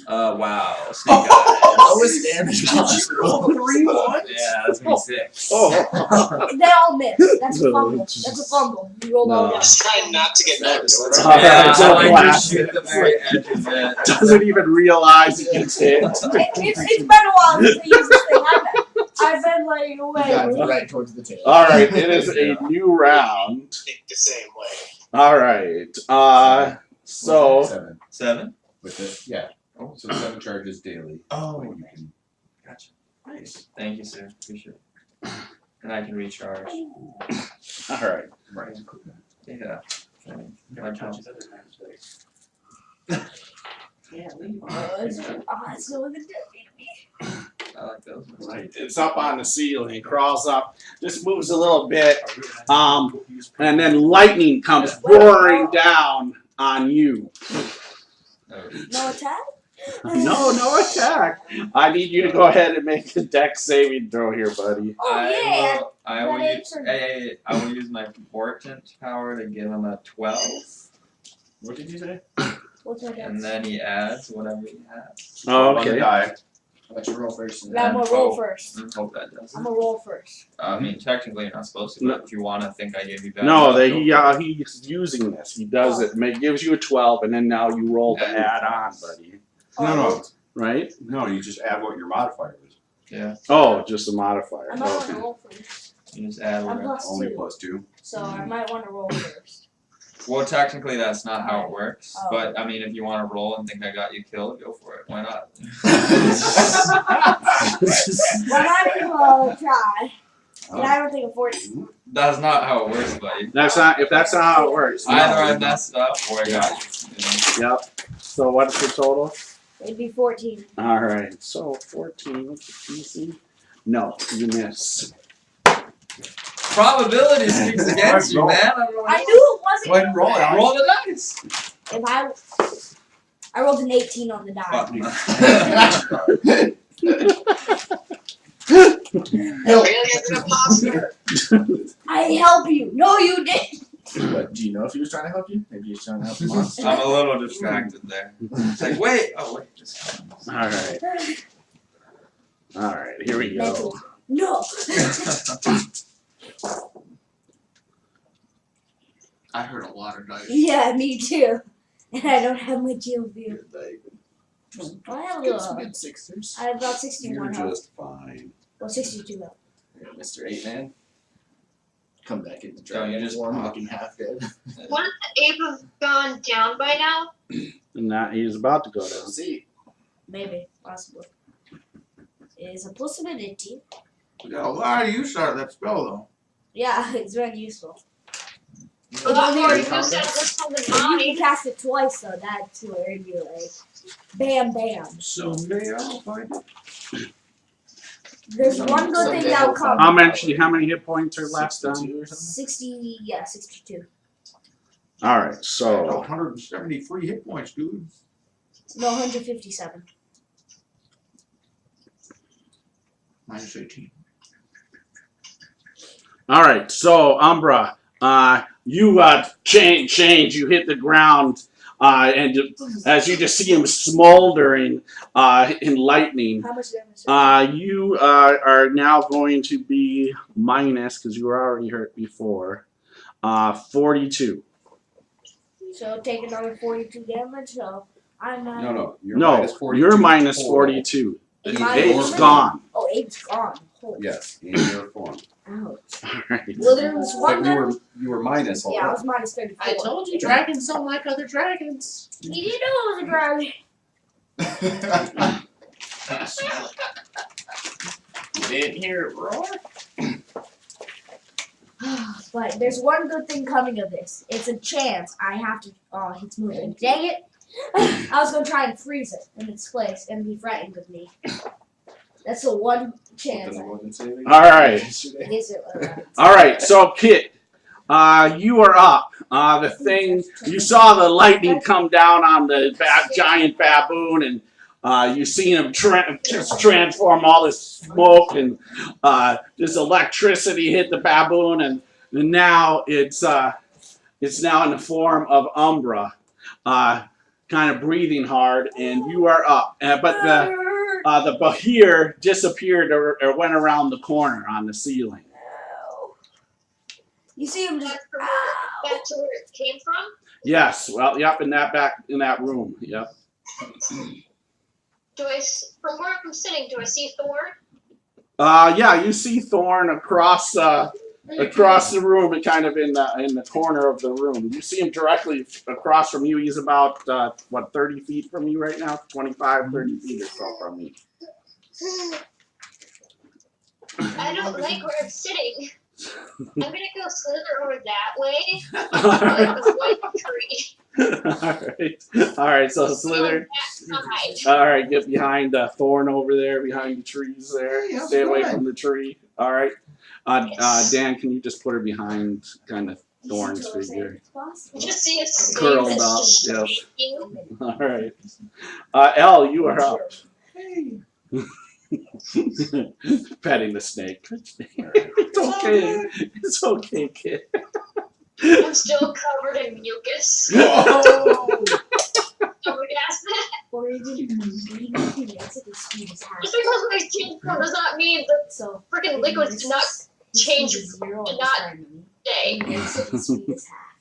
Wow. Snake eyes. Lowest damage Roll 3 ones? Yeah, that's gonna be 6. Oh. They all miss. That's a fumble. That's a fumble. You roll all No. down. Just trying not to get noticed. All right, Yeah, so I like to blast shoot it. the very edge of it. Doesn't even realize it gets hit. It's been a while since I used this thing. I've been laying away. Yeah, right towards the tail. All right, it is a new round. Think the same way. All right. So 7 7? with it. Yeah. Oh. So 7 charges daily. Oh, But you can. Gotcha. Nice. Thank you, sir. Appreciate it. And I can recharge. all right. Right. Yeah. Never touch his other man's dice. It's going to I like those ones. Right. It's up on the ceiling. It crawls up. Just moves a little bit. And then lightning comes roaring down on you. No attack? No attack. I need you to go ahead and make a dex saving throw here, buddy. Oh, yeah. I will That use. answered- Hey, I will use my portent power to give him a 12, What did you say? What's my dex? and then he adds whatever he has. Oh, On the okay. die. How about you roll first? Yeah, I'm gonna roll Oh. first. Hope that does. I'm gonna roll first. I mean, technically you're not supposed to, but if you want to think I gave you bad. No, luck, that go for it. he's using this. He does it. Gives you a 12, and then now you roll to add on, buddy. No. Right? No, you just add what your modifier is. Yeah, Oh, just a modifier. I might want Okay. to roll first. you just add I'm whatever. plus Only 2, +2. so I might want to roll first. Well, technically that's not how it works. Oh. But I mean, if you want to roll and think I got you killed, go for it. Why not? Well, I might as well try. And I don't think a 14. That's not how it works, buddy. That's not if that's not how it works. no. Either I messed up or I got you. Yep. So what's the total? It'd be 14. All right. So 14. What's the DC? No, you miss. Probability speaks against you, man. I don't know what I knew it wasn't. Go ahead and roll it out. Roll the dice. If I rolled an 18 on the die. Really, it's an imposter. I help you. No, you didn't. What, do you know if he was trying to help you? Maybe he's trying to help you. I'm a little distracted there. It's like, wait. Oh, wait. Just All right. All right. Here we go. Mental. No. I heard a lot of dice. Yeah, me too. And I don't have my GLV. I have Get some good sixers. I have about You're 61 health. just fine. Well, 62 health. Yeah, Mr. 8-Man. Come back in the No, dragon. you just form, pop. looking half dead. Wouldn't the ape have gone down by now? And now he's about to go We'll down. see. Maybe. Possibly. It's a possibility. We got a lot of use out of that spell, though. Yeah, it's very useful. A lot more You use out of this one than You can mine. cast it twice, so that's where you'd be like, bam, bam. Someday I'll find it. There's one good thing Someday that'll we'll come. How many hit points are left on? 62 or something? 60, yeah, 62. All right. Oh, So 173 hit points, dude. No, 157. Minus 18. all right. So Umbra, you change. You hit the ground, and as you just see him smoldering in lightning. How much damage? You are now going to be minus because you were already hurt before. 42. So take another 42 damage. So I'm not. No, you're No, minus 42. you're minus total. 42. Am I 8's eliminated? gone. Oh, 8's gone. Holy. Yes, in your form. Ouch. Alright. Well, there was one. But you were minus Yeah, I already. was minus 34. I told you dragons don't like other dragons. He didn't know it was a dragon. You didn't hear it roar? But there's one good thing coming of this. It's a chance I have to. Oh, he's moving. Dang it! I was gonna try and freeze it in its place and be frightened of me. That's the one chance. Alright. Alright, so Kit, you are up. The thing, you saw the lightning come down on the giant baboon, and you seen him just transform all this smoke, and this electricity hit the baboon, and now it's now in the form of Umbra, kind of breathing hard, and you are up. But the Behir disappeared or went around the corner on the ceiling. You see him just. Back to where it came from? Yes, well, yep, in that room, yep. From where I'm sitting, do I see Thorn? Yeah, you see Thorn across the room and kind of in the corner of the room. You see him directly across from you. He's about 30 feet from you right now, 25, 30 feet or so from you. I don't like where I'm sitting. I'm gonna go slither over that way. Like the white tree. Alright, so slither. Alright, get behind Thorn over there, behind the trees there. Hey, Stay away fine. from the tree. Alright. Dan, can you just put her behind kind of Thorn's figure? Just see a snake Curled that's up, just yep. shaking. Alright. Elle, you are up. Hey. Petting the snake. It's okay. It's okay, kid. I'm still covered in mucus. Oh. Orgasmic. Or even that's at the speed is half. Just because my skin color does not mean the So freaking liquids do not change zero and not stay. the speed is half.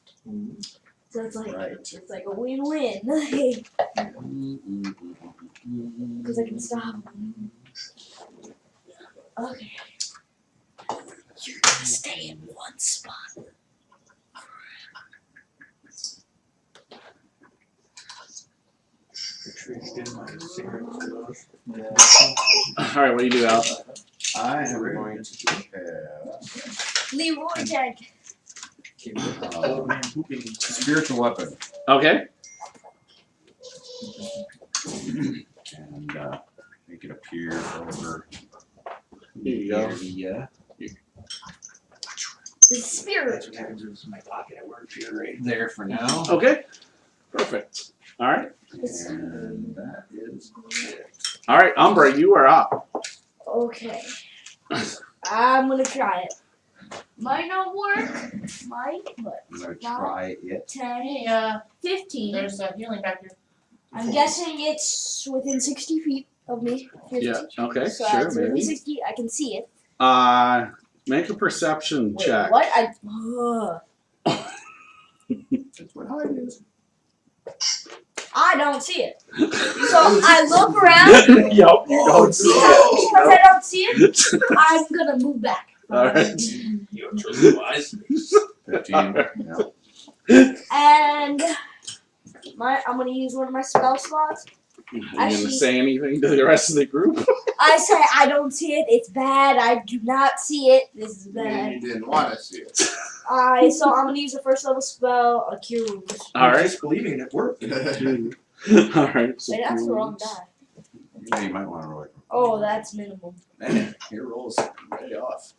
So it's like Right. it's like a win-win. Because I can stop. Okay. You're gonna stay in one spot. Alright, what do you do, Al? I am going to cast Leroy Jack. spiritual weapon Okay. and make it appear over. Here you go. The spirit. Right there for now. Okay. Perfect. Alright. And that is it. Alright, Umbra, you are up. Okay. I'm gonna try it. Might not work. Might, but I'm gonna try it. 10, Hey, 15. there's a healing back here. I'm guessing it's within 60 feet of me. 50. Yeah, okay, So sure, it's within maybe. 60. I can see it. Make a perception Wait, check. what? That's what I do. I don't see it. So I look around. Yup, you don't see it. Because I don't see it, I'm gonna move back. Alright. You don't trust the wise. 15. Yeah. And I'm gonna use one of my spell slots. Are you gonna say anything to the rest of the group? I say I don't see it. It's bad. I do not see it. This is bad. You didn't want to see it. So I'm gonna use a first level spell, a cure wounds. Alright. Just believing it worked. Alright, so Wait, that's the wrong die. Yeah, you might want to roll it. Oh, that's minimum. Man, your rolls way off.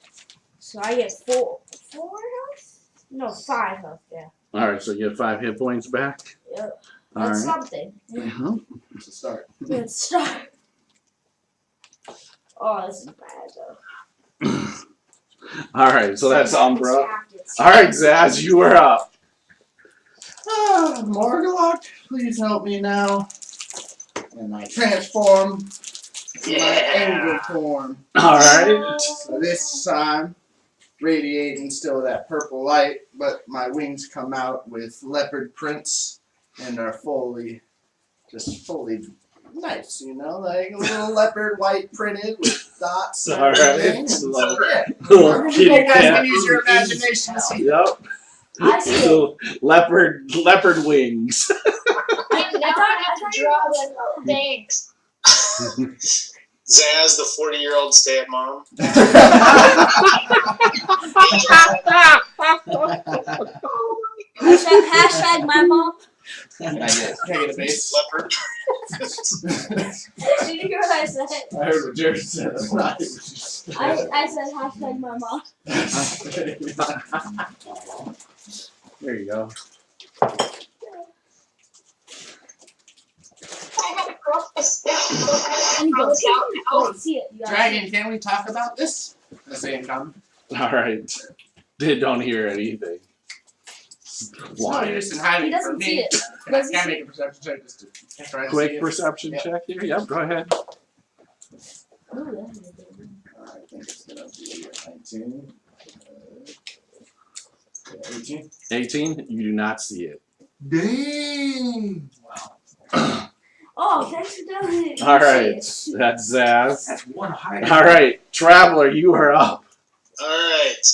So I get 4 health? No, 5 health. Yeah. Alright, so you get 5 hit points back. Yep. Alright. That's something. Uh-huh. It's a start. Let's start. Oh, this is bad though. Alright, so that's Umbra. Alright, Zaz, you are up. Morgulok, please help me now. And I transform to my angel form. Alright. So this time, radiating still that purple light, but my wings come out with leopard prints and are fully nice, you know, like a little leopard white printed with dots. All right. So, yeah. Little kitty You guys cat. can use your imagination to see. Yep. I see it. So leopard wings. I never have to draw the thanks. Zaz, the 40-year-old stay-at-mom. Hashtag my mom. Can I get a base? Leopard. Did you hear what I said? I heard what Jared said. I said hashtag my mom. There you go. I had to cross the spell. I can see it. You guys. Dragon, can we talk about this? The same time. All right. They don't hear anything. No, you're just in hiding He doesn't from see me. it. Can I make a perception check just to try to see Quick it? perception Yep. check here. Yep, go ahead. Ooh, that's a good one. I think it's gonna be 19. 18. 18. You do not see it. Dang. Oh, thanks for telling me. All right. That's Zaz. That's one high. All right, Traveler, you are up. Alright,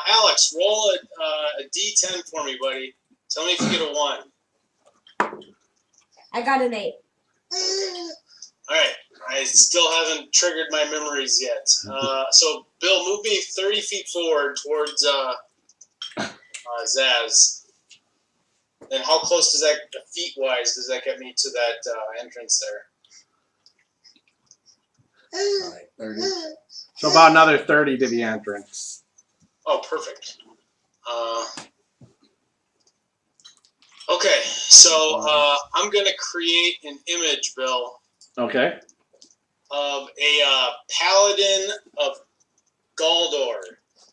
Alex, roll a d10 for me, buddy. Tell me if you get a 1. I got an 8. Alright, I still haven't triggered my memories yet. So, Bill, move me 30 feet forward towards Zaz. And how close does that, feet-wise, does that get me to that entrance there? Alright, 30. So about another 30 to the entrance. Oh, perfect. Okay, so I'm going to create an image, Bill, Okay. of a Paladin of Galdor.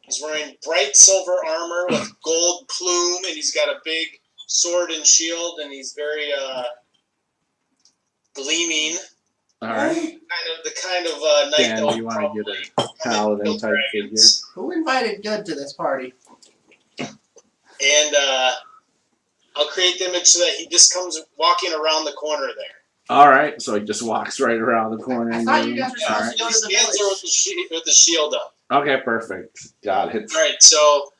He's wearing bright silver armor with gold plume, and he's got a big sword and shield, and he's very gleaming. All right. The kind of knight Dan, that do will you want to probably get a paladin type figure? dragons. Who invited Good to this party? And I'll create the image so that he just comes walking around the corner there. All right. So he just walks right around the corner. I thought you guys were All supposed right. to go He to the stands there village. with the shield up. Okay, perfect. Got it. All right, so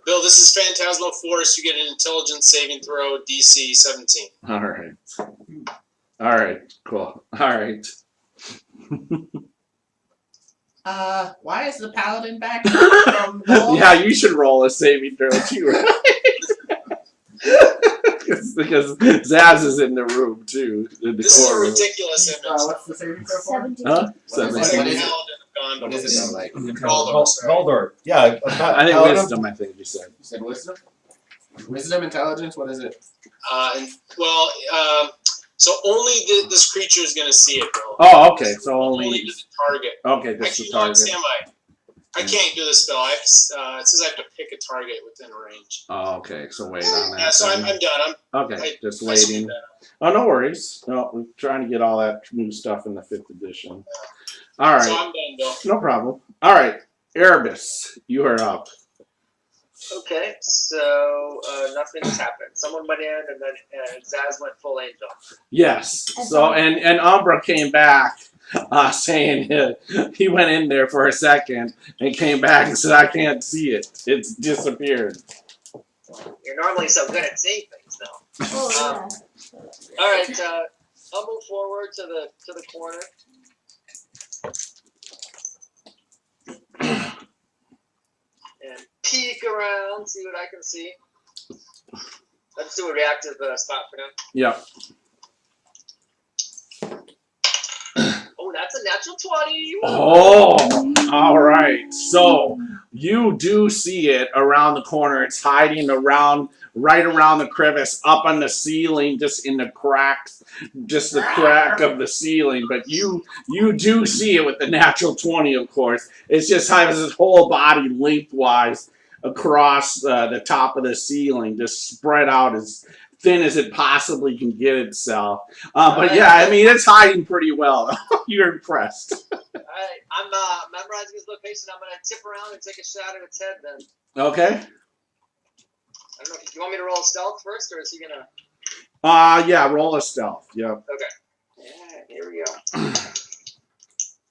Bill, this is Phantasmal Force. You get an intelligence saving throw, DC 17. All right. All right. Cool. All right. Why is the paladin back from the wall? Yeah, you should roll a saving throw too, right? Because Zaz is in the room too. In the This is a corner. ridiculous image. What's the saving throw for? 17. Huh? What is it? Seventeen. What is it? Paladin of Gondor. What is it though, like? Goldor. Yeah. I think wisdom. I think you said. You said wisdom? Wisdom, intelligence, what is it? So only this creature is going to see it, Bill. Oh, okay. So Only only. to the target. Okay, just Actually, the no, target. stand by. I can't do this spell. I have to, it says I have to pick a target within range. Oh, okay. So wait on that. Yeah, so I'm then. done. Okay, just I screwed waiting. that up. Oh, no worries. No, we're trying to get all that new stuff in the 5th edition. All So right, I'm done, Bill. no problem. All right, Erebus, you are up. Okay, so nothing's happened. Someone went in, and then Zaz went full angel. Yes. So and Umbra came back, saying he went in there for a second and came back and said, "I can't see it. It's disappeared." You're normally so good at seeing things, though. Oh, All right, I'll move forward to the corner. And peek around, see what I can see. Let's do a reactive spot for now. Yep. Oh, that's a natural 20. Oh, all right. So you do see it around the corner. It's hiding right around the crevice, up on the ceiling, just in the cracks, just the crack of the ceiling. But you do see it with the natural 20, of course. It's just has its whole body lengthwise across the top of the ceiling, just spread out as thin as it possibly can get itself. But yeah, I mean, it's hiding pretty well. You're impressed. Alright, I'm memorizing his location. I'm gonna tip around and take a shot at its head then. Okay. I don't know if you want me to roll stealth first, or is he gonna? Yeah, roll a stealth. Yep. Okay. Yeah, here we go.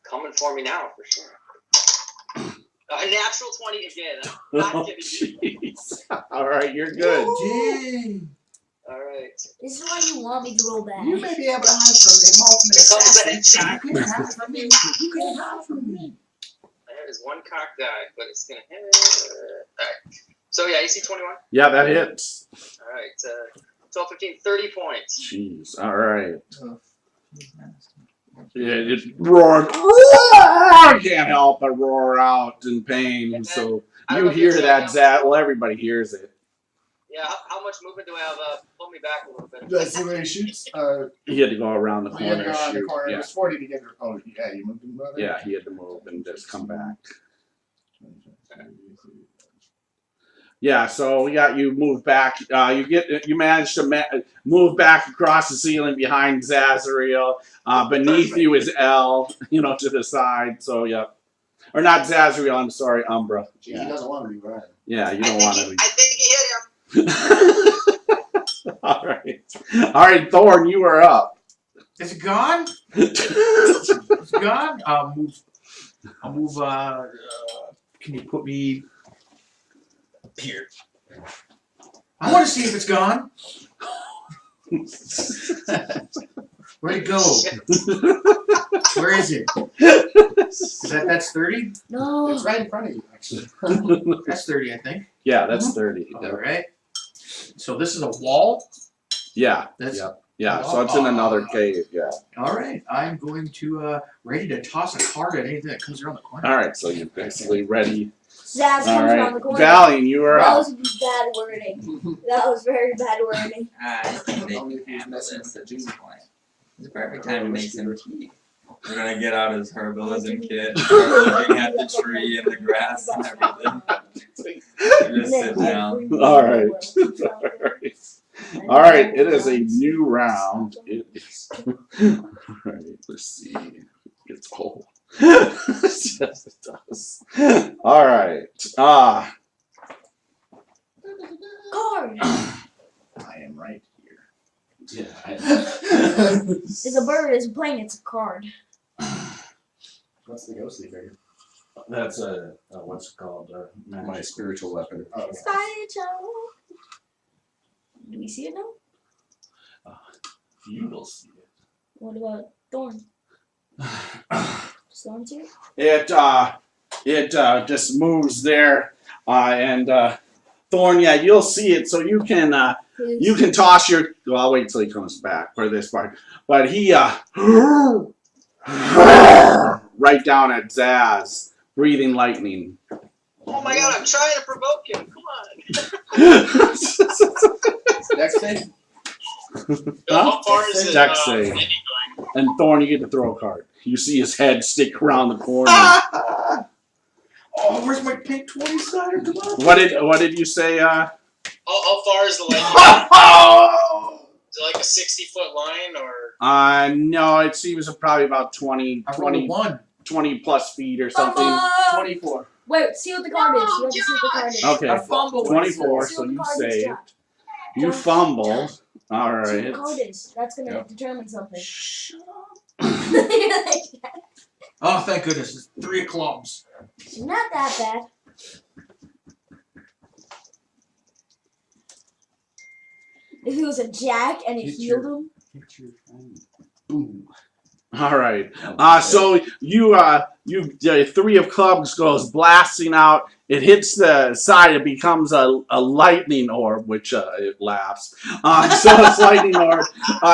Coming for me now, for sure. A natural 20 again. I'm not Oh, kidding you. jeez. All right, you're good. Gee. Alright. This is why you want me to roll back. You may be able to hide from the ultimate Here comes assassin. that. You can hide from me. You can hide from me. There is one cock die, but it's gonna hit. Alright. So yeah, AC 21. Yeah, that hits. Alright. 12, 15, 30 points. Jeez. All right. Yeah, it roared. I can't help but roar out in pain. So I don't you know if hear it's, that, Zat? Well, everybody hears it. Yeah, how much movement do I have? Pull me back a little bit. That's the way he shoots. He had to go around the You had to corner. go around the Shoot. corner. It Yeah. was 40 to get her. Oh, yeah, you moved him brother? Yeah, he had to move and just come back. Yeah, so we got you moved back. You managed to move back across the ceiling behind Zazriel. Beneath you is Elle, to the side. So yeah, or not Zazriel. I'm sorry, Umbra. Gee, he doesn't want to be running. Yeah, you don't want to. I think he hit him. All right, Thorn, you are up. Is it gone? It's gone? I'll move, can you put me up here? I want to see if it's gone. Where'd it go? Where is it? That's 30? No. It's right in front of you, actually. That's 30, I think. Yeah, that's 30. All right. So this is a wall? Yeah. That's Yeah. So it's in another cave. Yeah. all right. I'm going to ready to toss a card at anything that comes around the corner. All right. So you're basically ready. Zaz All comes around right, the corner. Valiant, you are That up. was bad wording. That was very bad wording. I think they Only can if he's handle messing this with at the this juice. point. It's a perfect time to make some tea. We're gonna get out his herbalism kit, start looking at the tree and the grass and everything. Just sit down. All right. All right. It is a new round. It is. All right. Let's see. It's cold. Yes, it does. All right. Card. I am right here. Yeah. It's a bird. It's a plane. It's a card. What's the ghostly figure? That's a what's it called? My spiritual weapon. Oh, okay. Sideshow. Do we see it now? You will see What about Thorn? Thorn's here? it. It just moves there, and Thorn. Yeah, you'll see it. So you can toss your. Well, I'll wait till he comes back for this part. But he right down at Zaz, breathing lightning. Oh my god, I'm trying to provoke him. Come on. Next thing? How far is it? Dex save. Andy going? And Thorn, you get to throw a card. You see his head stick around the corner. Oh, where's my pink 20-sider? Come on. What did you say? How far is the lightning? Is it like a 60-foot line or? No, it seems probably about 20 I rolled a 1. plus feet or something. 24. Wait, see what the card is. You have to see what the card is. Okay, I fumbled. 24. See So what the you card is, saved. Jack. You fumble. All See what right. the card is. That's gonna Yep. determine something. Shut up. It's Oh, thank goodness. It's 3 of clubs. not that bad. If it was a jack and it healed him. Boom. All right. So you 3 of clubs goes blasting out. It hits the side. It becomes a lightning orb, which it laughs. So this lightning orb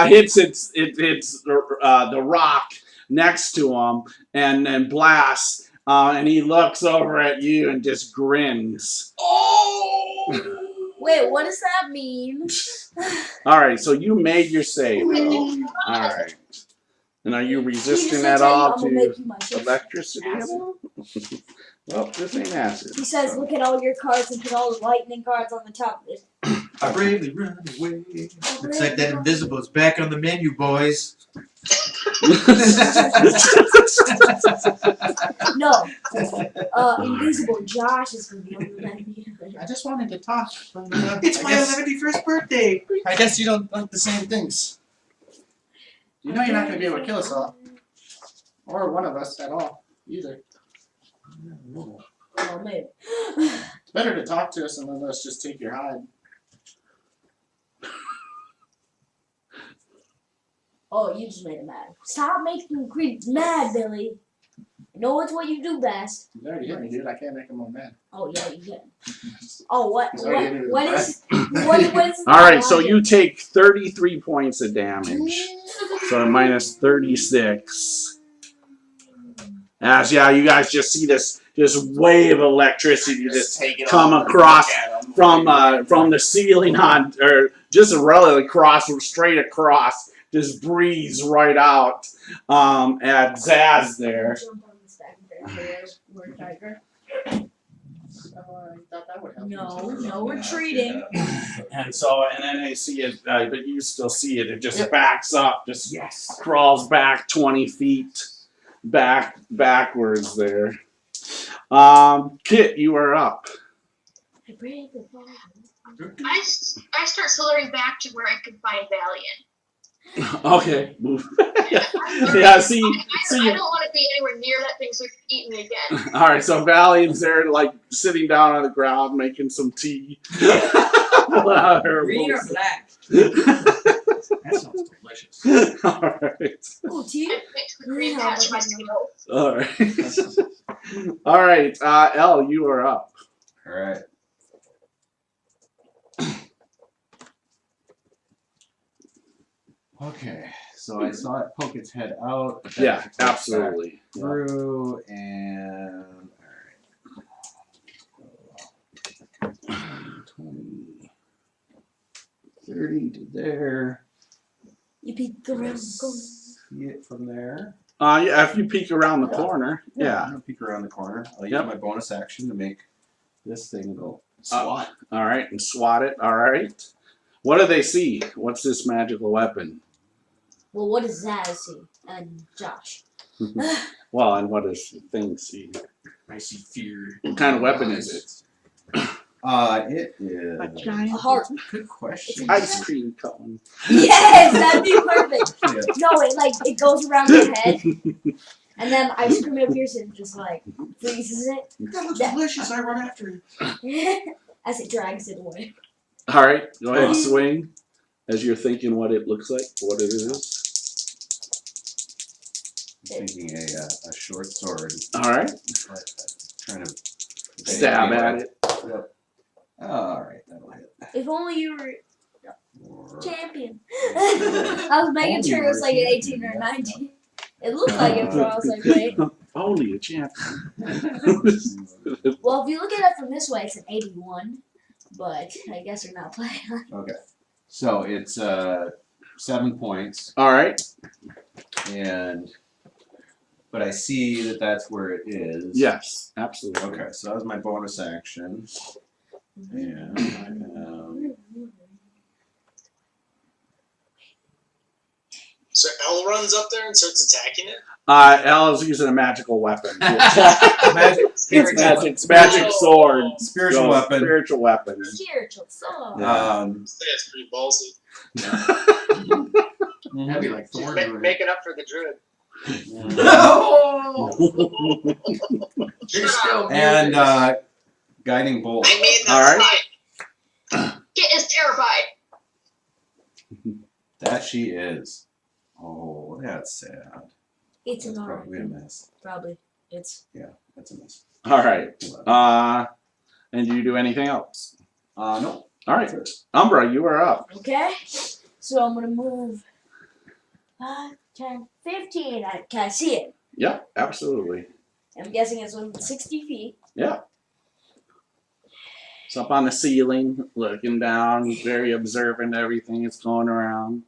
hits the rock next to him and then blasts. And he looks over at you and just grins. Oh! Wait, what does that mean? All right. So you made your save. All right. And are you resistant at all to electricity? Well, this ain't acid. He says, look at all your cards and put all the lightning cards on the top of it. I bravely run away. Looks like that Invisible's back on the menu, boys. No. Invisible Josh is going to be on the menu. I just wanted to talk. It's my 71st birthday. I guess you don't like the same things. You know you're not going to be able to kill us all. Or one of us at all, either. Oh, maybe. It's better to talk to us and then let's just take your hide. Oh, you just made him mad. Stop making creep mad, Billy. I know it's what you do best. You already hit me, dude. I can't make him more mad. Oh, yeah, you can. Oh, what? He's already hit me with What the is... What is All right, so you take 33 points of damage. So minus 36. As you guys just see this wave of electricity just come across from the ceiling on, or just relatively straight across, just breeze right out at Zaz there. Jump on the stack word tiger. I thought that would help. No retreating. And then they see it, but you still see it. It just backs up, just crawls back 20 feet backwards there. Kit, you are up. I start slithering back to where I could find Valiant. Okay, move. Yeah, see. I don't want to be anywhere near that thing so it can eat me again. All right, so Valiant's there, like sitting down on the ground, making some tea. Green or black? That sounds delicious. All right. Oh, tea? I picked the green patch mosquito. All right. All right, Elle, you are up. Alright. Okay, so I saw it poke its head out. but then Yeah, it pokes absolutely. back through, and alright. 20, 30 to there. You peek around. Go. See it from there. Yeah, if you peek around the corner, I'm yeah. gonna peek around the corner. I'll Yep. use my bonus action to make this thing go swat. All right, and swat it. All right. What do they see? What's this magical weapon? Well, what does Zaz see? And Josh. Well, and what does the thing see? I see fear. What kind of weapon is it? It is A heart. good question. Ice cream cone. Yes, that'd be perfect. Yeah. No, it goes around your head, and then ice cream appears and just like freezes it. That looks delicious. I run after it. As it drags it away. All right, go ahead and swing as you're thinking what it looks like, what it is. I'm thinking a short sword. All right, Trying to stab at it. Yep. All right, that'll hit. If only you were Or- champion. I was making sure it was like an 18 or 19. It looked like it, so I was like, wait. Only a champion. Well, if you look at it from this way, it's an 81. But I guess they're not playing. Okay, so it's 7 points, All right. but I see that that's where it is. Yes, absolutely. Okay, so that was my bonus action, and I have So Elle runs up there and starts attacking it. Elle is using a magical weapon. It's magic sword. spiritual So, weapon. Spiritual weapon. Spiritual sword. It's pretty ballsy. That'd be like Thorn. Making up for the druid. You're still And guiding bolt. I made that All right. slide. Kit is terrified. That she is. Oh, that's sad. It's That's an probably a alright. miss. Probably. It's. That's a miss. All right. And do you do anything else? No. All right. Umbra, you are up. Okay. So I'm going to move 5, 10, 15. Can I see it? Yep, absolutely. I'm guessing it's within 60 feet. Yeah. It's up on the ceiling, looking down, very observant of everything that's going around.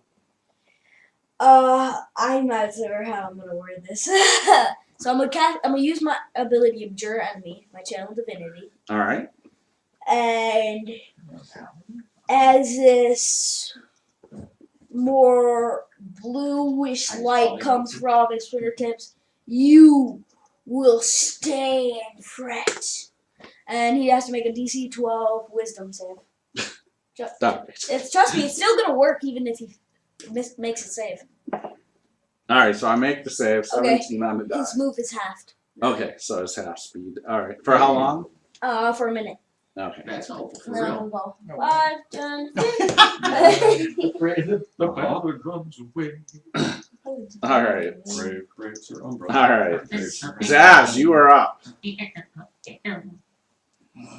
I'm not sure how I'm going to word this. So I'm gonna use my ability Abjure Enemy, my channel divinity, All right. and as this more bluish light comes from his fingertips, you will stay and fret. And he has to make a DC 12 Wisdom save. Trust me, it's still gonna work even if he makes a save. All right, so I make the save. 17 on the die. His move is halved. Okay, so it's half speed. All right, for how long? For a minute. Okay. That's helpful for And then real. I'll go 5, 10, 15. The father comes away. All right. Brave grapes or Umbra. All right. Zaz, you are up.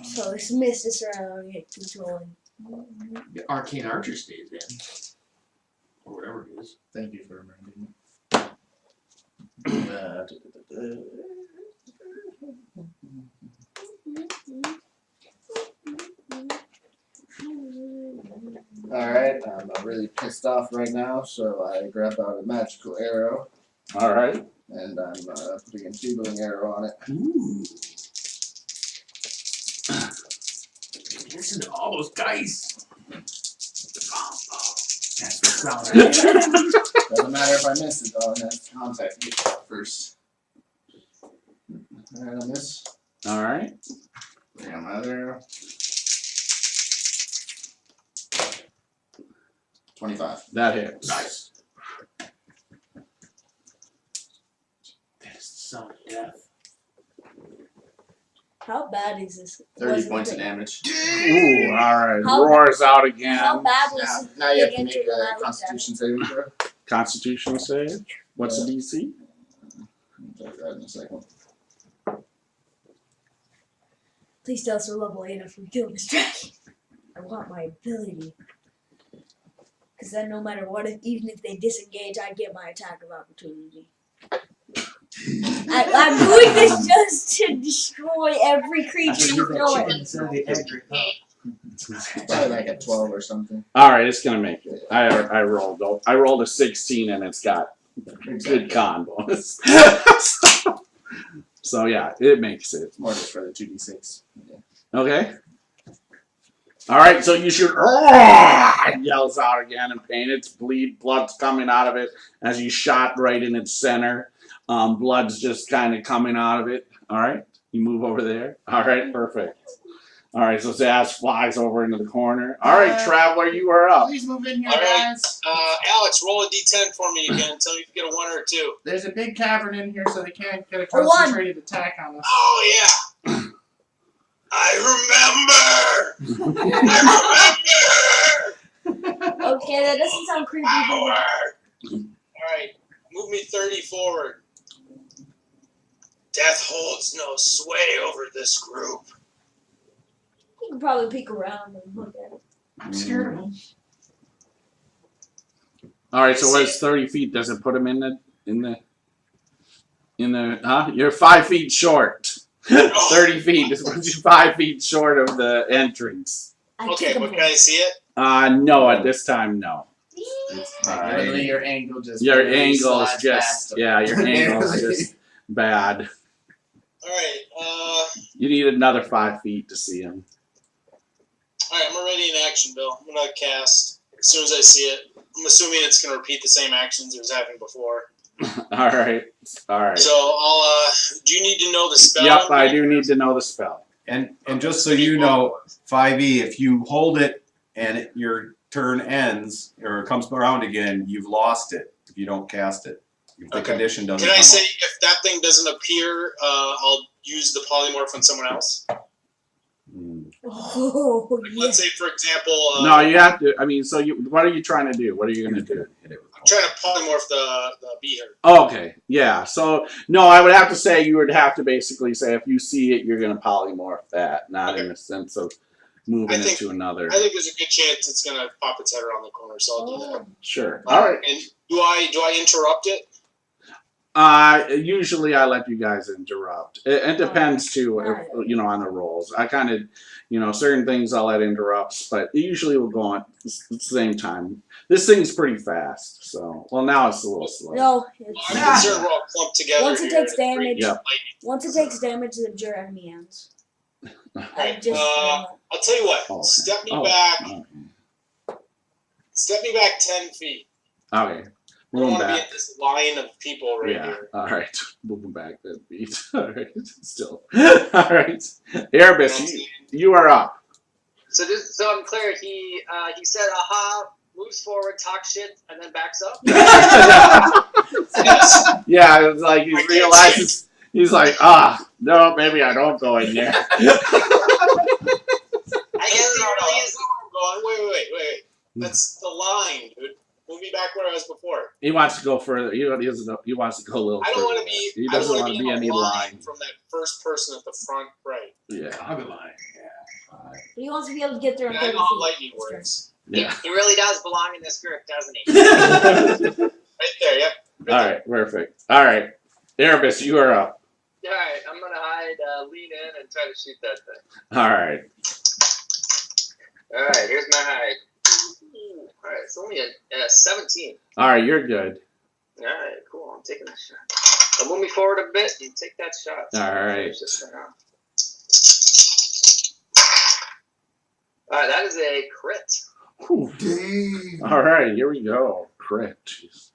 So this mist is surrounding it, controlling. The arcane archer stays in. Or whatever it is. Thank you for reminding me. Alright, I'm really pissed off right now, so I grab out a magical arrow, All right. and I'm putting a bugling arrow on it. Ooh. Listen to all those dice. That's the sound. Doesn't matter if I miss it though, I have to contact you first. Alright, I miss. All right. Bring out my other arrow. 25. That hits. Nice. That's the sound of death. How bad is this? 30 points of damage. Ooh, all right. How- Roars out again. How bad was Now you have the to make injury when I a looked at Constitution saving throw. Constitution save. What's the DC? I'll check that in a second. Please tell us we're level 8 if we kill this dragon. I want my ability. Because then no matter what, even if they disengage, I get my attack of opportunity. I'm doing this just to destroy every creature you throw at me. Probably like a 12 or something. All right, it's gonna make it. I rolled a 16 and it's got good con bonus. So yeah, it makes it. It's more just for the 2d6. Yeah. Okay. All right, so you shoot. It yells out again in pain. It's blood's coming out of it as you shot right in its center. Blood's just kind of coming out of it. All right, you move over there. All right, perfect. All right, so Zaz flies over into the corner. All right, Traveler, you are up. Please move in here, All right. guys. Alex, roll a d10 for me again. Tell me if you get a 1 or a 2. There's a big cavern in here, so they can't get a A one. concentrated attack on us. Oh, yeah. I remember. Okay, that doesn't sound creepy. All right, move me 30 forward. Death holds no sway over this group. You can probably peek around and look at it. I'm scared of them. All right, so what is 30 feet? Does it put him in the? Huh? You're 5 feet short. 30 feet. This puts you 5 feet short of the entrance. Okay, but can I see it? No, at this time, no. Literally, your angle just. Your barely angle is slides just, past them. yeah, your angle is just bad. Alright, You need another 5 feet to see him. alright, I'm already in action, Bill. I'm gonna cast as soon as I see it. I'm assuming it's gonna repeat the same actions it was having before. All right. So I'll do you need to know the spell? Yep, I do need to know the spell. And just so you know, 5e, if you hold it and your turn ends or it comes around again, you've lost it if you don't cast it. If the condition doesn't Can I come say up. if that thing doesn't appear, I'll use the polymorph on someone else? Oh, Like, let's say, for example, No, you have to. I mean, so what are you trying to do? What are you going to do? I'm trying to polymorph the Behir. Oh, okay, yeah. So no, I would have to say you would have to basically say if you see it, you're going to polymorph that, not in the sense of moving it to another. I think there's a good chance it's gonna pop its head around the corner, so I'll do that. Sure. All right. And do I interrupt it? Usually I let you guys interrupt. It depends too, if, on the rolls. I kind of, certain things I'll let interrupts, but usually we'll go on at the same time. This thing's pretty fast, so now it's a little slow. No, I'm concerned we're all clumped together. once it here. takes damage, Yep. once it takes damage, your enemy ends. Alright, I'll tell you what. Okay. Step me Okay. back 10 feet. Okay. I don't Moving want to be back. in this line of people right Yeah. here. All right. Moving back that beat. All right. Still. All right. Erebus, you are up. So I'm clear. He said, "Aha!" Moves forward, talks shit, and then backs up. Yeah, it's like he realizes. He's like, no, maybe I don't go in there. I guess he really is. Wait. That's the line, dude. We'll be back where I was before. He wants to go further. He wants to go a little I further. don't want to be. He I don't doesn't want want to to be in any a line. from that first person at the front right. Yeah. I'll be lying. Yeah. He wants to be able to get there in I 30 know how feet. lightning works. Yeah. He really does belong in this group, doesn't he? Right there, yep. All right. Perfect. All right. Erebus, you are up. Alright, I'm gonna hide, lean in, and try to shoot that thing. All right. Alright, here's my hide. Alright, it's only a 17. All right. You're good. Alright, cool. I'm taking that shot. I'll move me forward a bit and take that shot. All right. Alright, that is a crit. Whew. All right. Here we go. Crit. Jeez.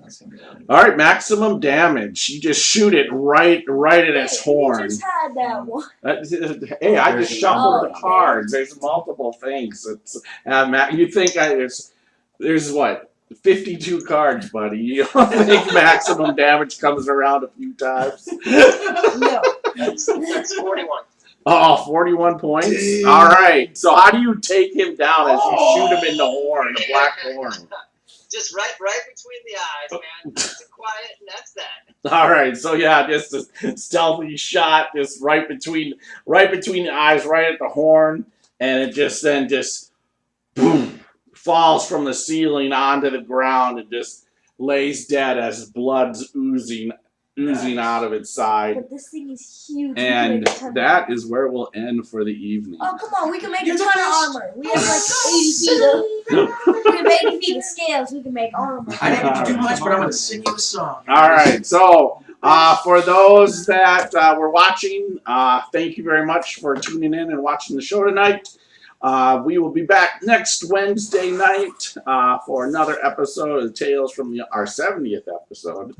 That's gonna be good. All right. Maximum damage. You just shoot it right at its horn. You just had that one. Hey, I just shuffled the Oh, cards. There's multiple things. It's you think there's what 52 cards, buddy. You don't think maximum damage comes around a few times? No. That's 41. Oh, 41 points. Damn. All right. So how do you take him down as you shoot him in the horn, the black horn? Just right between the eyes, man. Nice and quiet, and that's that. All right, so yeah, just a stealthy shot, just right between the eyes, right at the horn, and it just boom falls from the ceiling onto the ground and just lays dead as blood's oozing out of its side. But this thing is huge. And that is where we'll end for the evening. Oh, come on. We can make a ton of armor. We have like 80 feet of scales. We can make armor. I didn't get to do much, but I'm going to sing you a song. All right, so for those that were watching, thank you very much for tuning in and watching the show tonight. We will be back next Wednesday night for another episode of Tales from our 70th episode,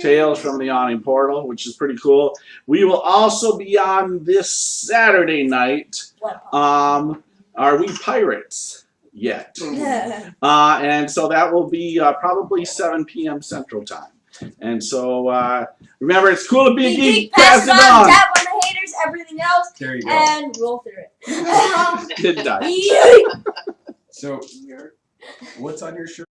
Tales from the Yawning Portal, which is pretty cool. We will also be on this Saturday night. Are we pirates yet? And so that will be probably 7 p.m. Central Time. And so remember, it's cool to be a geek. Pass it on. Tap on the haters, everything else, There you go. and roll through it. Good night. So, what's on your shirt?